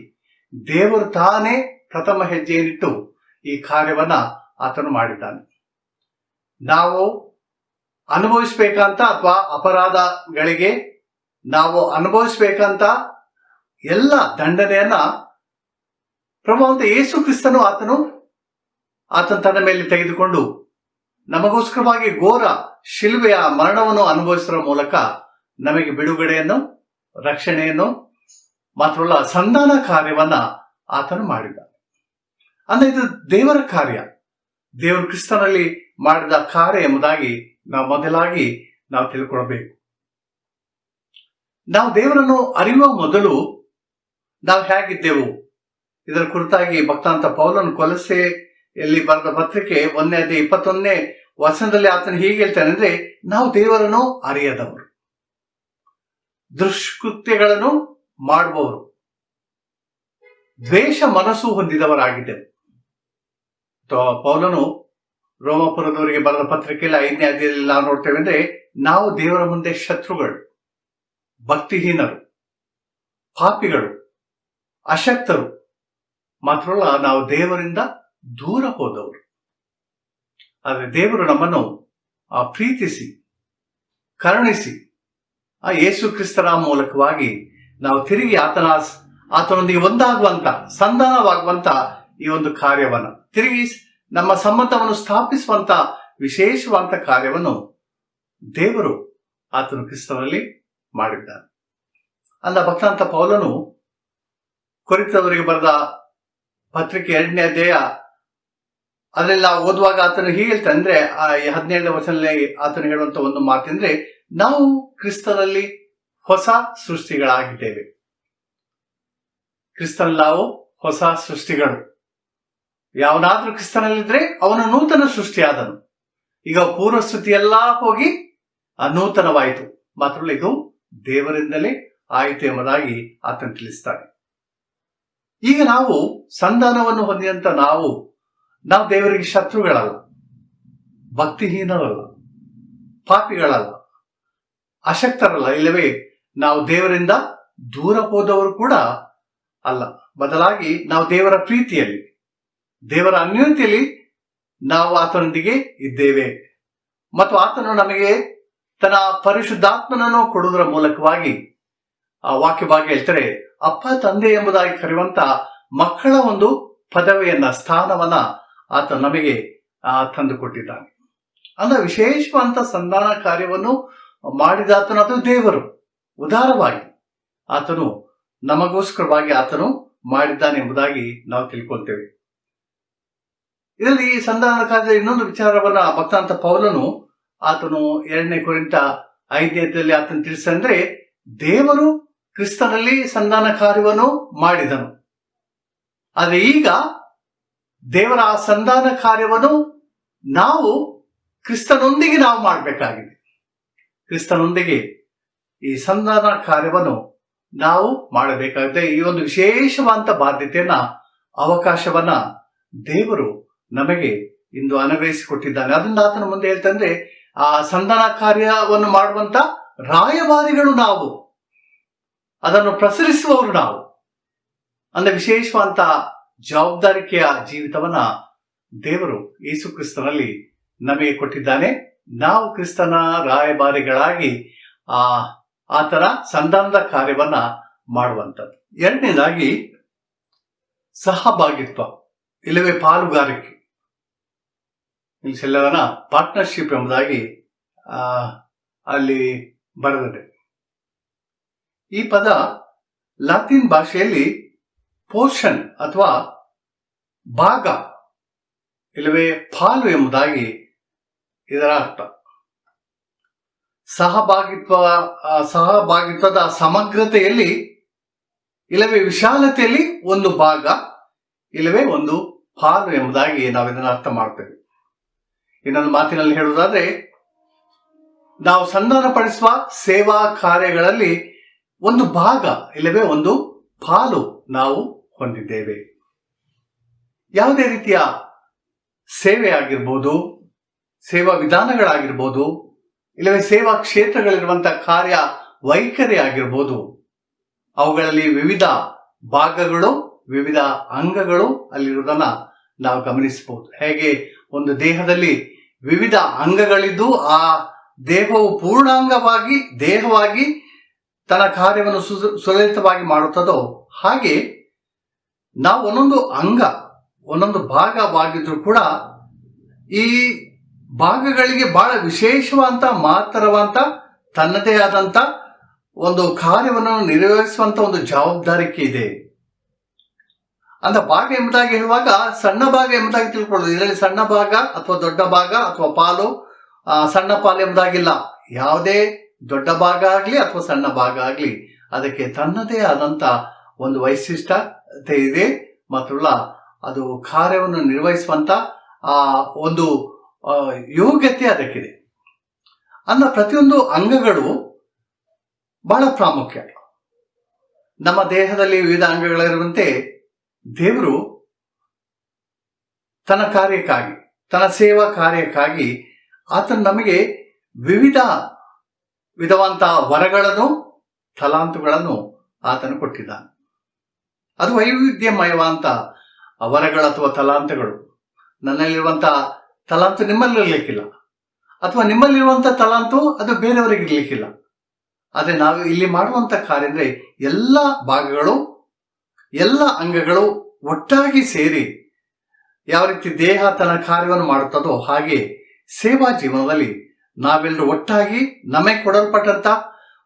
Speaker 5: ದೇವರು ತಾನೇ ಪ್ರಥಮ ಹೆಜ್ಜೆಯನ್ನಿಟ್ಟು ಈ ಕಾರ್ಯವನ್ನ ಆತನು ಮಾಡಿದ್ದಾನೆ. ನಾವು ಅನುಭವಿಸ್ಬೇಕಂತ ಅಥವಾ ಅಪರಾಧಗಳಿಗೆ ನಾವು ಅನುಭವಿಸ್ಬೇಕಂತ ಎಲ್ಲ ದಂಡನೆಯನ್ನ ಪ್ರಭುವಂತ ಯೇಸು ಕ್ರಿಸ್ತನು ಆತನ ತನ್ನ ಮೇಲೆ ತೆಗೆದುಕೊಂಡು ನಮಗೋಸ್ಕರವಾಗಿ ಘೋರ ಶಿಲುಬೆಯ ಮರಣವನ್ನು ಅನುಭವಿಸುವ ಮೂಲಕ ನಮಗೆ ಬಿಡುಗಡೆಯನ್ನು, ರಕ್ಷಣೆಯನ್ನು ಮಾತ್ರವಲ್ಲ ಸಂಧಾನ ಕಾರ್ಯವನ್ನ ಆತನು ಮಾಡಿದ್ದಾನೆ. ಅಂದ್ರೆ ಇದು ದೇವರ ಕಾರ್ಯ, ದೇವರು ಕ್ರಿಸ್ತನಲ್ಲಿ ಮಾಡಿದ ಕಾರ್ಯ ಎಂಬುದಾಗಿ ನಾವು ಮೊದಲಾಗಿ ನಾವು ತಿಳ್ಕೊಳ್ಬೇಕು. ನಾವು ದೇವರನ್ನು ಅರಿಯುವ ಮೊದಲು ನಾವು ಹೇಗಿದ್ದೆವು ಇದರ ಕುರಿತಾಗಿ ಭಕ್ತಾಂತ ಪೌಲನು ಕೊಲೊಸ್ಸೆಯಲ್ಲಿ ಬರೆದ ಪತ್ರಿಕೆ 1:21 ಆತನು ಹೀಗೆ ಹೇಳ್ತಾನೆ ಅಂದ್ರೆ, ನಾವು ದೇವರನ್ನು ಅರಿಯದವರು, ದುಷ್ಕೃತ್ಯಗಳನ್ನು ಮಾಡುವವರು, ದ್ವೇಷ ಮನಸ್ಸು ಹೊಂದಿದವರಾಗಿದ್ದೆವು. ಪೌಲನು ರೋಮಾಪುರದವರಿಗೆ ಬರೆದ ಪತ್ರಿಕೆಯಲ್ಲಿ 5ನೇ ಅಧ್ಯಾಯದಲ್ಲಿ ನಾವು ನೋಡ್ತೇವೆ ಅಂದ್ರೆ, ನಾವು ದೇವರ ಮುಂದೆ ಶತ್ರುಗಳು, ಭಕ್ತಿಹೀನರು, ಪಾಪಿಗಳು, ಅಶಕ್ತರು, ಮಾತ್ರವಲ್ಲ ನಾವು ದೇವರಿಂದ ದೂರ ಹೋದವರು. ಆದರೆ ದೇವರು ನಮ್ಮನ್ನು ಪ್ರೀತಿಸಿ ಕರುಣಿಸಿ ಯೇಸು ಕ್ರಿಸ್ತರ ಮೂಲಕವಾಗಿ ನಾವು ತಿರುಗಿ ಆತನೊಂದಿಗೆ ಒಂದಾಗುವಂತ, ಸಂಧಾನವಾಗುವಂತ ಈ ಒಂದು ಕಾರ್ಯವನ್ನ, ತಿರುಗಿ ನಮ್ಮ ಸಂಬಂಧವನ್ನು ಸ್ಥಾಪಿಸುವಂತ ವಿಶೇಷವಾದಂತ ಕಾರ್ಯವನ್ನು ದೇವರು ಆತನು ಕ್ರಿಸ್ತನಲ್ಲಿ ಮಾಡಿದ್ದಾನೆ. ಅಂದ ಭಕ್ತಾಂತ ಪೌಲನು ಕೊರಿಂಥದವರಿಗೆ ಬರೆದ ಪತ್ರಿಕೆ 2ನೇ ಅಧ್ಯಾಯ ಅದರಲ್ಲಿ ನಾವು ಓದುವಾಗ ಆತನು ಹೀಗೆ ಹೇಳ್ತಾನೆ ಅಂದ್ರೆ, 17ನೇ ವಚನದಲ್ಲಿ ಆತನು ಹೇಳುವಂತ ಒಂದು ಮಾತೆಂದ್ರೆ, ನಾವು ಕ್ರಿಸ್ತನಲ್ಲಿ ಹೊಸ ಸೃಷ್ಟಿಗಳಾಗಿದ್ದೇವೆ. ಕ್ರಿಸ್ತನಲ್ಲಿ ನಾವು ಹೊಸ ಸೃಷ್ಟಿಗಳು. ಯಾವನಾದ್ರೂ ಕ್ರಿಸ್ತನಲ್ಲಿದ್ರೆ ಅವನು ನೂತನ ಸೃಷ್ಟಿಯಾದನು. ಈಗ ಪೂರ್ವ ಸ್ಥಿತಿ ಎಲ್ಲ ಹೋಗಿ ನೂತನವಾಯಿತು. ಮಾತ್ರವಲ್ಲ ಇದು ದೇವರಿಂದಲೇ ಆಯಿತು ಎಂಬುದಾಗಿ ಆತನು ತಿಳಿಸ್ತಾನೆ. ಈಗ ನಾವು ಸಂಧಾನವನ್ನು ಹೊಂದಿದಂತ ನಾವು ದೇವರಿಗೆ ಶತ್ರುಗಳಲ್ಲ, ಭಕ್ತಿಹೀನರಲ್ಲ, ಪಾಪಿಗಳಲ್ಲ, ಅಶಕ್ತರಲ್ಲ, ಇಲ್ಲವೇ ನಾವು ದೇವರಿಂದ ದೂರ ಹೋದವರು ಕೂಡ ಅಲ್ಲ. ಬದಲಾಗಿ ನಾವು ದೇವರ ಪ್ರೀತಿಯಲ್ಲಿ, ದೇವರ ಅನ್ಯೋನ್ಯತೆಯಲ್ಲಿ ನಾವು ಆತನೊಂದಿಗೆ ಇದ್ದೇವೆ. ಮತ್ತು ಆತನು ನಮಗೆ ತನ್ನ ಪರಿಶುದ್ಧಾತ್ಮನನ್ನು ಕೊಡುವುದರ ಮೂಲಕವಾಗಿ ಆ ವಾಕ್ಯ ಭಾಗ ಹೇಳ್ತಾರೆ, ಅಪ್ಪ ತಂದೆ ಎಂಬುದಾಗಿ ಕರೆಯುವಂತ ಮಕ್ಕಳ ಒಂದು ಪದವಿಯನ್ನ, ಸ್ಥಾನವನ್ನ ಆತ ನಮಗೆ ತಂದು ಕೊಟ್ಟಿದ್ದಾನೆ. ಅಂದ್ರೆ ವಿಶೇಷವಾದಂತ ಸಂಧಾನ ಕಾರ್ಯವನ್ನು ಮಾಡಿದಾತನು ಅದು ದೇವರು ಉದಾರವಾಗಿ ಆತನು ನಮಗೋಸ್ಕರವಾಗಿ ಆತನು ಮಾಡಿದ್ದಾನೆ ಎಂಬುದಾಗಿ ನಾವು ತಿಳ್ಕೊಳ್ತೇವೆ. ಇದರಲ್ಲಿ ಸಂಧಾನ ಕಾರ್ಯದ ಇನ್ನೊಂದು ವಿಚಾರವನ್ನ ಭಕ್ತಾಂತ ಪೌಲನು ಆತನು 2ನೇ ಕೊರಿಂಥ 5ನೇ ಅಧ್ಯಾಯದಲ್ಲಿ ಆತನು ತಿಳಿಸಂದ್ರೆ, ದೇವರು ಕ್ರಿಸ್ತನಲ್ಲಿ ಸಂಧಾನ ಕಾರ್ಯವನ್ನು ಮಾಡಿದನು. ಆದರೆ ಈಗ ದೇವರ ಆ ಸಂಧಾನ ಕಾರ್ಯವನ್ನು ನಾವು ಕ್ರಿಸ್ತನೊಂದಿಗೆ ನಾವು ಮಾಡಬೇಕಾಗಿದೆ. ಕ್ರಿಸ್ತನೊಂದಿಗೆ ಈ ಸಂಧಾನ ಕಾರ್ಯವನ್ನು ನಾವು ಮಾಡಬೇಕಾಗಿದೆ. ಈ ಒಂದು ವಿಶೇಷವಾದಂತ ಬಾಧ್ಯತೆಯನ್ನ, ಅವಕಾಶವನ್ನ ದೇವರು ನಮಗೆ ಇಂದು ಅನುಗ್ರಹಿಸಿಕೊಟ್ಟಿದ್ದಾನೆ. ಅದನ್ನ ಆತನ ಮುಂದೆ ಹೇಳ್ತಂದ್ರೆ, ಆ ಸಂಧಾನ ಕಾರ್ಯವನ್ನು ಮಾಡುವಂತ ರಾಯಭಾರಿಗಳು ನಾವು, ಅದನ್ನು ಪ್ರಸರಿಸುವವರು ನಾವು. ಅಂದ್ರೆ ವಿಶೇಷವಾದಂತ ಜವಾಬ್ದಾರಿಕೆಯ ಜೀವಿತವನ್ನ ದೇವರು ಯೇಸು ಕ್ರಿಸ್ತನಲ್ಲಿ ನಮಗೆ ಕೊಟ್ಟಿದ್ದಾನೆ. ನಾವು ಕ್ರಿಸ್ತನ ರಾಯಭಾರಿಗಳಾಗಿ ಆತರ ಸಂಧಾನದ ಕಾರ್ಯವನ್ನ ಮಾಡುವಂಥದ್ದು. ಎರಡನೇದಾಗಿ ಸಹಭಾಗಿತ್ವ ಇಲ್ಲವೇ ಪಾಲುಗಾರಿಕೆ, ಎಲ್ಲವನ್ನ ಪಾರ್ಟ್ನರ್ಶಿಪ್ ಎಂಬುದಾಗಿ ಅಲ್ಲಿ ಬರೆದಿದೆ. ಈ ಪದ ಲ್ಯಾಟಿನ್ ಭಾಷೆಯಲ್ಲಿ ಪೋರ್ಷನ್ ಅಥವಾ ಭಾಗ ಇಲ್ಲವೇ ಪಾಲು ಎಂಬುದಾಗಿ ಇದರ ಅರ್ಥ. ಸಹಭಾಗಿತ್ವದ ಸಮಗ್ರತೆಯಲ್ಲಿ ಇಲ್ಲವೇ ವಿಶಾಲತೆಯಲ್ಲಿ ಒಂದು ಭಾಗ ಇಲ್ಲವೇ ಒಂದು ಪಾಲು ಎಂಬುದಾಗಿ ನಾವು ಇದನ್ನು ಅರ್ಥ ಮಾಡ್ತೇವೆ. ಇನ್ನೊಂದು ಮಾತಿನಲ್ಲಿ ಹೇಳುವುದಾದ್ರೆ, ನಾವು ಸಂಧಾನಪಡಿಸುವ ಸೇವಾ ಕಾರ್ಯಗಳಲ್ಲಿ ಒಂದು ಭಾಗ ಇಲ್ಲವೇ ಒಂದು ಪಾಲು ನಾವು ಹೊಂದಿದ್ದೇವೆ. ಯಾವುದೇ ರೀತಿಯ ಸೇವೆ ಆಗಿರ್ಬೋದು, ಸೇವಾ ವಿಧಾನಗಳಾಗಿರ್ಬೋದು, ಇಲ್ಲವೇ ಸೇವಾ ಕ್ಷೇತ್ರಗಳಿರುವಂತಹ ಕಾರ್ಯ ವೈಖರಿ ಆಗಿರ್ಬೋದು, ಅವುಗಳಲ್ಲಿ ವಿವಿಧ ಭಾಗಗಳು, ವಿವಿಧ ಅಂಗಗಳು ಅಲ್ಲಿರುವುದನ್ನ ನಾವು ಗಮನಿಸಬಹುದು. ಹೇಗೆ ಒಂದು ದೇಹದಲ್ಲಿ ವಿವಿಧ ಅಂಗಗಳಿದ್ದು ಆ ದೇಹವು ದೇಹವಾಗಿ ತನ್ನ ಕಾರ್ಯವನ್ನು ಸುಲಲಿತವಾಗಿ ಮಾಡುತ್ತದೋ, ಹಾಗೆ ನಾವು ಒಂದೊಂದು ಅಂಗ, ಒಂದೊಂದು ಭಾಗವಾಗಿದ್ರೂ ಕೂಡ ಈ ಭಾಗಗಳಿಗೆ ಬಹಳ ವಿಶೇಷವಂತ ಮಹತ್ತರವಂತ ತನ್ನದೇ ಆದಂತ ಒಂದು ಕಾರ್ಯವನ್ನು ನಿರ್ವಹಿಸುವಂತ ಒಂದು ಜವಾಬ್ದಾರಿಕೆ ಇದೆ. ಅಂತ ಭಾಗ ಎಂಬುದಾಗಿ ಹೇಳುವಾಗ ಸಣ್ಣ ಭಾಗ ಎಂಬುದಾಗಿ ತಿಳ್ಕೊಳ್ಳೋದು. ಇದರಲ್ಲಿ ಸಣ್ಣ ಭಾಗ ಅಥವಾ ದೊಡ್ಡ ಭಾಗ ಅಥವಾ ಪಾಲು, ಸಣ್ಣ ಪಾಲು ಎಂಬುದಾಗಿಲ್ಲ. ಯಾವುದೇ ದೊಡ್ಡ ಭಾಗ ಆಗಲಿ ಅಥವಾ ಸಣ್ಣ ಭಾಗ ಆಗಲಿ ಅದಕ್ಕೆ ತನ್ನದೇ ಆದಂತ ಒಂದು ವೈಶಿಷ್ಟ್ಯತೆ ಇದೆ ಮತ್ತು ಅದು ಕಾರ್ಯವನ್ನು ನಿರ್ವಹಿಸುವಂತ ಒಂದು ಯೋಗ್ಯತೆ ಅದಕ್ಕಿದೆ. ಅಂದ ಪ್ರತಿಯೊಂದು ಅಂಗಗಳು ಬಹಳ ಪ್ರಾಮುಖ್ಯ. ನಮ್ಮ ದೇಹದಲ್ಲಿ ವಿವಿಧ ಅಂಗಗಳಿರುವಂತೆ ದೇವರು ತನ್ನ ಕಾರ್ಯಕ್ಕಾಗಿ, ತನ್ನ ಸೇವಾ ಕಾರ್ಯಕ್ಕಾಗಿ ಆತನು ನಮಗೆ ವಿವಿಧ ವಿಧವಂತ ವರಗಳನ್ನು, ತಲಾಂತುಗಳನ್ನು ಆತನು ಕೊಟ್ಟಿದ್ದಾನೆ. ಅದು ವೈವಿಧ್ಯಮಯವಂತ ವರಗಳು ಅಥವಾ ತಲಾಂತಗಳು. ನನ್ನಲ್ಲಿರುವಂತ ತಲಾಂತು ನಿಮ್ಮಲ್ಲಿರ್ಲಿಕ್ಕಿಲ್ಲ, ಅಥವಾ ನಿಮ್ಮಲ್ಲಿರುವಂತ ತಲಾಂತು ಅದು ಬೇರೆಯವರಿಗೆ ಇರ್ಲಿಕ್ಕಿಲ್ಲ. ಆದರೆ ನಾವು ಇಲ್ಲಿ ಮಾಡುವಂತ ಕಾರ್ಯ ಅಂದ್ರೆ ಎಲ್ಲ ಭಾಗಗಳು, ಎಲ್ಲ ಅಂಗಗಳು ಒಟ್ಟಾಗಿ ಸೇರಿ ಯಾವ ರೀತಿ ದೇಹ ತನ್ನ ಕಾರ್ಯವನ್ನು ಮಾಡುತ್ತದೋ ಹಾಗೆ ಸೇವಾ ಜೀವನದಲ್ಲಿ ನಾವೆಲ್ಲರೂ ಒಟ್ಟಾಗಿ ನಮಗೆ ಕೊಡಲ್ಪಟ್ಟಂತ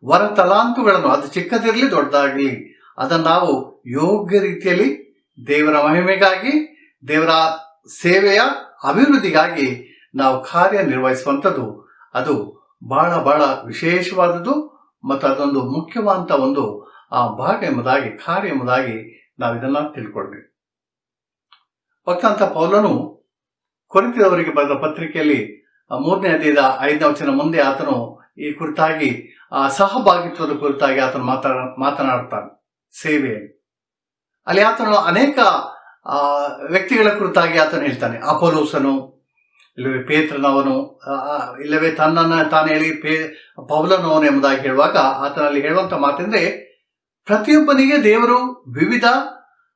Speaker 5: ವರ ತಲಾಂತುಗಳನ್ನು, ಅದು ಚಿಕ್ಕದಿರಲಿ ದೊಡ್ಡದಾಗಲಿ, ಅದನ್ನು ನಾವು ಯೋಗ್ಯ ರೀತಿಯಲ್ಲಿ ದೇವರ ಮಹಿಮೆಗಾಗಿ, ದೇವರ ಸೇವೆಯ ಅಭಿವೃದ್ಧಿಗಾಗಿ ನಾವು ಕಾರ್ಯ ನಿರ್ವಹಿಸುವಂಥದ್ದು ಅದು ಬಹಳ ಬಹಳ ವಿಶೇಷವಾದದ್ದು ಮತ್ತು ಅದೊಂದು ಮುಖ್ಯವಾದಂಥ ಒಂದು ಭಾಗ ಎಂಬುದಾಗಿ, ಕಾರ್ಯ ಎಂಬುದಾಗಿ ನಾವು ಇದನ್ನ ತಿಳ್ಕೊಳ್ಬೇಕು. ಭಕ್ತಂತ ಪೌಲನು ಕೊರಿಂಥದವರಿಗೆ ಬರೆದ ಪತ್ರಿಕೆಯಲ್ಲಿ 3ನೇ ಅಧ್ಯಾಯದ 5ನೇ ವಚನ ಮುಂದೆ ಆತನು ಈ ಕುರಿತಾಗಿ ಸಹಭಾಗಿತ್ವದ ಕುರಿತಾಗಿ ಆತನು ಮಾತನಾಡ್ತಾನೆ. ಸೇವೆಯಲ್ಲಿ ಅಲ್ಲಿ ಆತನು ಅನೇಕ ವ್ಯಕ್ತಿಗಳ ಕುರಿತಾಗಿ ಆತನು ಹೇಳ್ತಾನೆ. ಅಪೊಲೋಸನು, ಇಲ್ಲವೇ ಪೇತ್ರನವನು, ಇಲ್ಲವೇ ತನ್ನನ್ನು ತಾನು ಹೇಳಿ ಪೌಲನವನು ಎಂಬುದಾಗಿ ಹೇಳುವಾಗ ಆತನಲ್ಲಿ ಹೇಳುವಂತ ಮಾತೆಂದ್ರೆ ಪ್ರತಿಯೊಬ್ಬನಿಗೆ ದೇವರು ವಿವಿಧ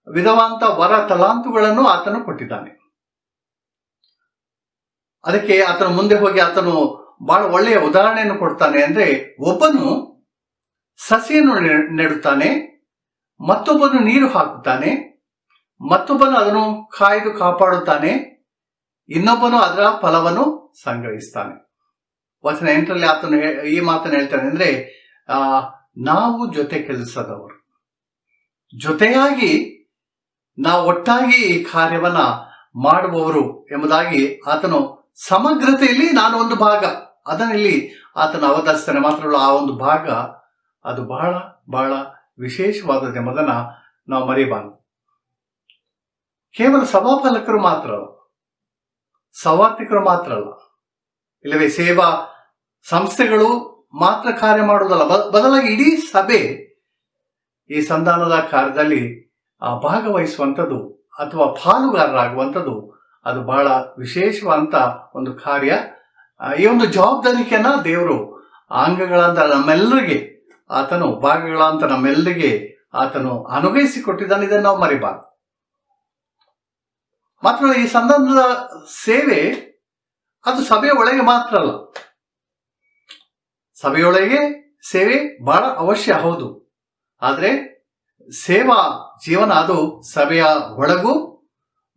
Speaker 5: ವಿಧವಂತ ವರ ತಲಾಂತುಗಳನ್ನು ಆತನು ಕೊಟ್ಟಿದ್ದಾನೆ. ಅದಕ್ಕೆ ಆತನು ಮುಂದೆ ಹೋಗಿ ಆತನು ಬಹಳ ಒಳ್ಳೆಯ ಉದಾಹರಣೆಯನ್ನು ಕೊಡ್ತಾನೆ. ಅಂದ್ರೆ ಒಬ್ಬನು ಸಸಿಯನ್ನು ನೆಡುತ್ತಾನೆ, ಮತ್ತೊಬ್ಬನು ನೀರು ಹಾಕುತ್ತಾನೆ, ಮತ್ತೊಬ್ಬನು ಅದನ್ನು ಕಾಯ್ದು ಕಾಪಾಡುತ್ತಾನೆ, ಇನ್ನೊಬ್ಬನು ಅದರ ಫಲವನ್ನು ಸಂಗ್ರಹಿಸ್ತಾನೆ. ವಚನ 8ರಲ್ಲಿ ಆತನು ಈ ಮಾತನ್ನು ಹೇಳ್ತಾನೆ. ಅಂದ್ರೆ ನಾವು ಜೊತೆ ಕೆಲಸದವರು, ಜೊತೆಯಾಗಿ ನಾವು ಒಟ್ಟಾಗಿ ಈ ಕಾರ್ಯವನ್ನ ಮಾಡುವವರು ಎಂಬುದಾಗಿ ಆತನು ಸಮಗ್ರತೆಯಲ್ಲಿ ನಾನು ಒಂದು ಭಾಗ ಅದನ್ನಿಲ್ಲಿ ಆತನು ಅವತರಿಸ್ತಾನೆ. ಮಾತ್ರವಲ್ಲ, ಆ ಒಂದು ಭಾಗ ಅದು ಬಹಳ ಬಹಳ ವಿಶೇಷವಾದದ್ದು ಎಂಬುದನ್ನ ನಾವು ಮರೆಯಬಾರದು. ಕೇವಲ ಸಭಾಪಾಲಕರು ಮಾತ್ರ ಅಲ್ಲ, ಸವಾರ್ಥಿಕರು ಮಾತ್ರ ಅಲ್ಲ, ಇಲ್ಲವೇ ಸೇವಾ ಸಂಸ್ಥೆಗಳು ಮಾತ್ರ ಕಾರ್ಯ ಮಾಡುವುದಲ್ಲ, ಬದಲಾಗಿ ಇಡೀ ಸಭೆ ಈ ಸಂಧಾನದ ಕಾರ್ಯದಲ್ಲಿ ಭಾಗವಹಿಸುವಂಥದ್ದು ಅಥವಾ ಪಾಲುಗಾರರಾಗುವಂಥದ್ದು ಅದು ಬಹಳ ವಿಶೇಷವಾದಂಥ ಒಂದು ಕಾರ್ಯ. ಈ ಒಂದು ಜವಾಬ್ದಾರಿಕೆಯನ್ನ ದೇವರು ಅಂಗಗಳಂತ ನಮ್ಮೆಲ್ಲರಿಗೆ, ಆತನು ಭಾಗಗಳಂತ ನಮ್ಮೆಲ್ಲರಿಗೆ ಆತನು ಅನುಗ್ರಹಿಸಿಕೊಟ್ಟಿದ್ದಾನೆ. ಇದನ್ನು ನಾವು ಮರಿಬಾರದು. ಮಾತ್ರ ಈ ಸಂಧಾನದ ಸೇವೆ ಅದು ಸಭೆಯ ಒಳಗೆ ಮಾತ್ರ ಅಲ್ಲ, ಸಭೆಯೊಳಗೆ ಸೇವೆ ಬಹಳ ಅವಶ್ಯ, ಹೌದು. ಆದರೆ ಸೇವಾ ಜೀವನ ಅದು ಸಭೆಯ ಒಳಗೂ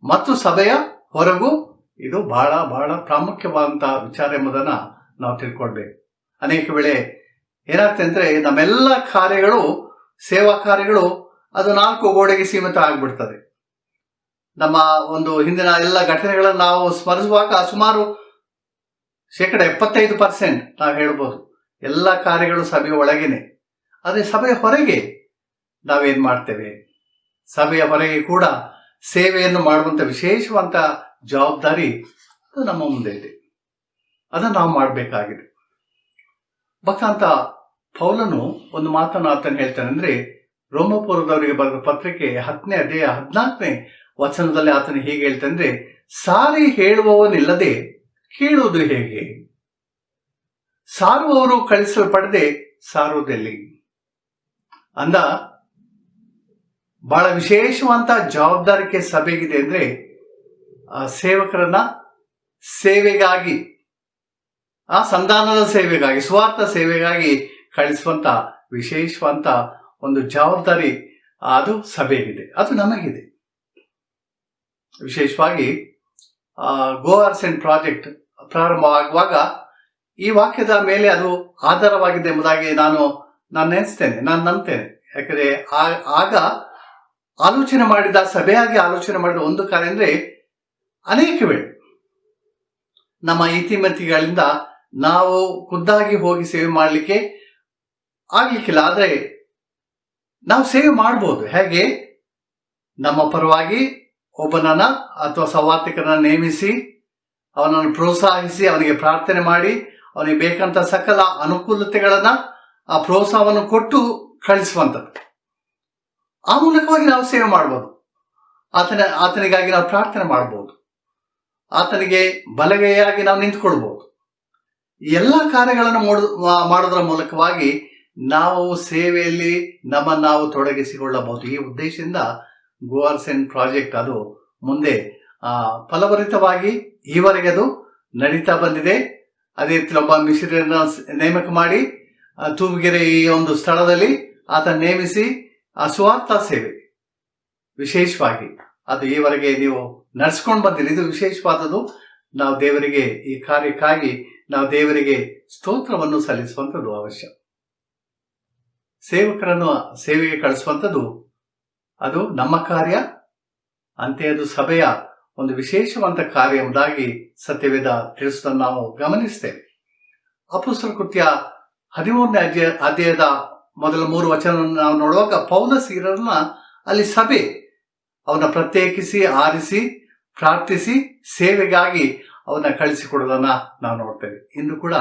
Speaker 5: ಮತ್ತು ಸಭೆಯ ಹೊರಗೂ ಇದು ಬಹಳ ಬಹಳ ಪ್ರಾಮುಖ್ಯವಾದಂಥ ವಿಚಾರ ಎಂಬುದನ್ನು ನಾವು ತಿಳ್ಕೊಳ್ಬೇಕು. ಅನೇಕ ವೇಳೆ ಏನಾಗ್ತದೆ ಅಂದರೆ ನಮ್ಮೆಲ್ಲ ಕಾರ್ಯಗಳು, ಸೇವಾ ಕಾರ್ಯಗಳು ಅದು 4 ಗೋಡೆಗೆ ಸೀಮಿತ ಆಗಿಬಿಡ್ತದೆ. ನಮ್ಮ ಒಂದು ಹಿಂದಿನ ಎಲ್ಲ ಘಟನೆಗಳನ್ನು ನಾವು ಸ್ಮರಿಸುವಾಗ ಸುಮಾರು 75% ನಾವು ಹೇಳ್ಬೋದು ಎಲ್ಲ ಕಾರ್ಯಗಳು ಸಭೆಯ ಒಳಗೇನೆ. ಆದರೆ ಸಭೆಯ ಹೊರಗೆ ನಾವೇನ್ ಮಾಡ್ತೇವೆ? ಸಭೆಯ ಹೊರಗೆ ಕೂಡ ಸೇವೆಯನ್ನು ಮಾಡುವಂತ ವಿಶೇಷವಂತ ಜವಾಬ್ದಾರಿ ಅದು ನಮ್ಮ ಮುಂದೆ ಇದೆ. ಅದನ್ನು ನಾವು ಮಾಡಬೇಕಾಗಿದೆ. ಭಕ್ತಾಂತ ಪೌಲನು ಒಂದು ಮಾತನ್ನು ಆತನು ಹೇಳ್ತಾನೆ. ಅಂದ್ರೆ ರೋಮಪುರದವರಿಗೆ ಬರೆದ ಪತ್ರಿಕೆ 10ನೇ ಅಧ್ಯಾಯ 14ನೇ ವಚನದಲ್ಲಿ ಆತನು ಹೀಗೆ ಹೇಳ್ತಾನೆ. ಸಾರಿ ಹೇಳುವವನಿಲ್ಲದೆ ಕೇಳುವುದು ಹೇಗೆ? ಸಾರುವವರು ಕಳಿಸಲ್ಪಡದೆ ಸಾರುವುದೆಲ್ಲಿ? ಅಂದ ಬಹಳ ವಿಶೇಷವಂತ ಜವಾಬ್ದಾರಿಕೆ ಸಭೆಗಿದೆ. ಅಂದ್ರೆ ಸೇವಕರನ್ನ ಸೇವೆಗಾಗಿ, ಆ ಸಂಧಾನದ ಸೇವೆಗಾಗಿ, ಸ್ವಾರ್ಥ ಸೇವೆಗಾಗಿ ಕಳಿಸುವಂತ ವಿಶೇಷವಂತ ಒಂದು ಜವಾಬ್ದಾರಿ ಅದು ಸಭೆಗಿದೆ, ಅದು ನಮಗಿದೆ. ವಿಶೇಷವಾಗಿ ಗೋ ಆರ್ಸೆನ್ ಪ್ರಾಜೆಕ್ಟ್ ಪ್ರಾರಂಭವಾಗುವಾಗ ಈ ವಾಕ್ಯದ ಮೇಲೆ ಅದು ಆಧಾರವಾಗಿದೆ ಎಂಬುದಾಗಿ ನಾನು ನೆನೆಸ್ತೇನೆ, ನಾನು ನಂಬ್ತೇನೆ. ಯಾಕಂದರೆ ಆಗ ಆಲೋಚನೆ ಮಾಡಿದ, ಸಭೆಯಾಗಿ ಆಲೋಚನೆ ಮಾಡಿದ ಒಂದು ಕಾರ್ಯ ಅಂದರೆ, ಅನೇಕ ವೇಳೆ ನಮ್ಮ ಇತಿಮಿತಿಗಳಿಂದ ನಾವು ಖುದ್ದಾಗಿ ಹೋಗಿ ಸೇವೆ ಮಾಡಲಿಕ್ಕೆ ಆಗ್ಲಿಕ್ಕಿಲ್ಲ. ಆದರೆ ನಾವು ಸೇವೆ ಮಾಡ್ಬೋದು. ಹೇಗೆ? ನಮ್ಮ ಪರವಾಗಿ ಒಬ್ಬನನ್ನ ಅಥವಾ ಸವಾರ್ಥಿಕರನ್ನ ನೇಮಿಸಿ ಅವನನ್ನು ಪ್ರೋತ್ಸಾಹಿಸಿ ಅವನಿಗೆ ಪ್ರಾರ್ಥನೆ ಮಾಡಿ ಅವನಿಗೆ ಬೇಕಂತ ಸಕಲ ಅನುಕೂಲತೆಗಳನ್ನ ಆ ಪ್ರೋತ್ಸಾಹವನ್ನು ಕೊಟ್ಟು ಕಳಿಸುವಂಥದ್ದು. ಆ ಮೂಲಕವಾಗಿ ನಾವು ಸೇವೆ ಮಾಡ್ಬೋದು. ಆತನಿಗಾಗಿ ನಾವು ಪ್ರಾರ್ಥನೆ ಮಾಡ್ಬೋದು. ಆತನಿಗೆ ಬಲಗೈಯಾಗಿ ನಾವು ನಿಂತ್ಕೊಳ್ಬೋದು. ಈ ಎಲ್ಲ ಕಾರ್ಯಗಳನ್ನು ಮಾಡೋದ್ರ ಮೂಲಕವಾಗಿ ನಾವು ಸೇವೆಯಲ್ಲಿ ನಮ್ಮನ್ನು ನಾವು ತೊಡಗಿಸಿಕೊಳ್ಳಬಹುದು. ಈ ಉದ್ದೇಶದಿಂದ ಗೋಆರ್ಸೆನ್ ಪ್ರಾಜೆಕ್ಟ್ ಅದು ಮುಂದೆ ಫಲಭರಿತವಾಗಿ ಈವರೆಗೆ ಅದು ನಡೀತಾ ಬಂದಿದೆ. ಅದೇ ರೀತಿ ಒಬ್ಬ ಮಿಷನರಿಯನ್ನ ನೇಮಕ ಮಾಡಿ ತೂಬಗೆರೆ ಈ ಒಂದು ಸ್ಥಳದಲ್ಲಿ ಆತ ನೇಮಿಸಿ ಆ ಸುವಾರ್ಥ ಸೇವೆ ವಿಶೇಷವಾಗಿ ಅದು ಈವರೆಗೆ ನೀವು ನಡೆಸ್ಕೊಂಡು ಬಂದಿರಿ. ಇದು ವಿಶೇಷವಾದದ್ದು. ನಾವು ದೇವರಿಗೆ ಈ ಕಾರ್ಯಕ್ಕಾಗಿ ನಾವು ದೇವರಿಗೆ ಸ್ತೋತ್ರವನ್ನು ಸಲ್ಲಿಸುವಂಥದ್ದು ಅವಶ್ಯ. ಸೇವಕರನ್ನು ಸೇವೆಗೆ ಕಳಿಸುವಂಥದ್ದು ಅದು ನಮ್ಮ ಕಾರ್ಯ, ಅಂತೆ ಅದು ಸಭೆಯ ಒಂದು ವಿಶೇಷವಂತ ಕಾರ್ಯ ಎಂಬುದಾಗಿ ಸತ್ಯವೇದ ತಿಳಿಸುವುದನ್ನು ನಾವು ಗಮನಿಸ್ತೇವೆ. ಅಪೊಸ್ತಲರ ಕೃತ್ಯ 13ನೇ ಅಧ್ಯಾಯದ ಮೊದಲ 3 ವಚನವನ್ನು ನಾವು ನೋಡುವಾಗ ಪೌಲಸೀರರನ್ನ ಅಲ್ಲಿ ಸಭೆ ಅವನ್ನ ಪ್ರತ್ಯೇಕಿಸಿ ಆರಿಸಿ ಪ್ರಾರ್ಥಿಸಿ ಸೇವೆಗಾಗಿ ಅವನ್ನ ಕಳಿಸಿಕೊಡೋದನ್ನ ನಾವು ನೋಡ್ತೇವೆ. ಇಂದು ಕೂಡ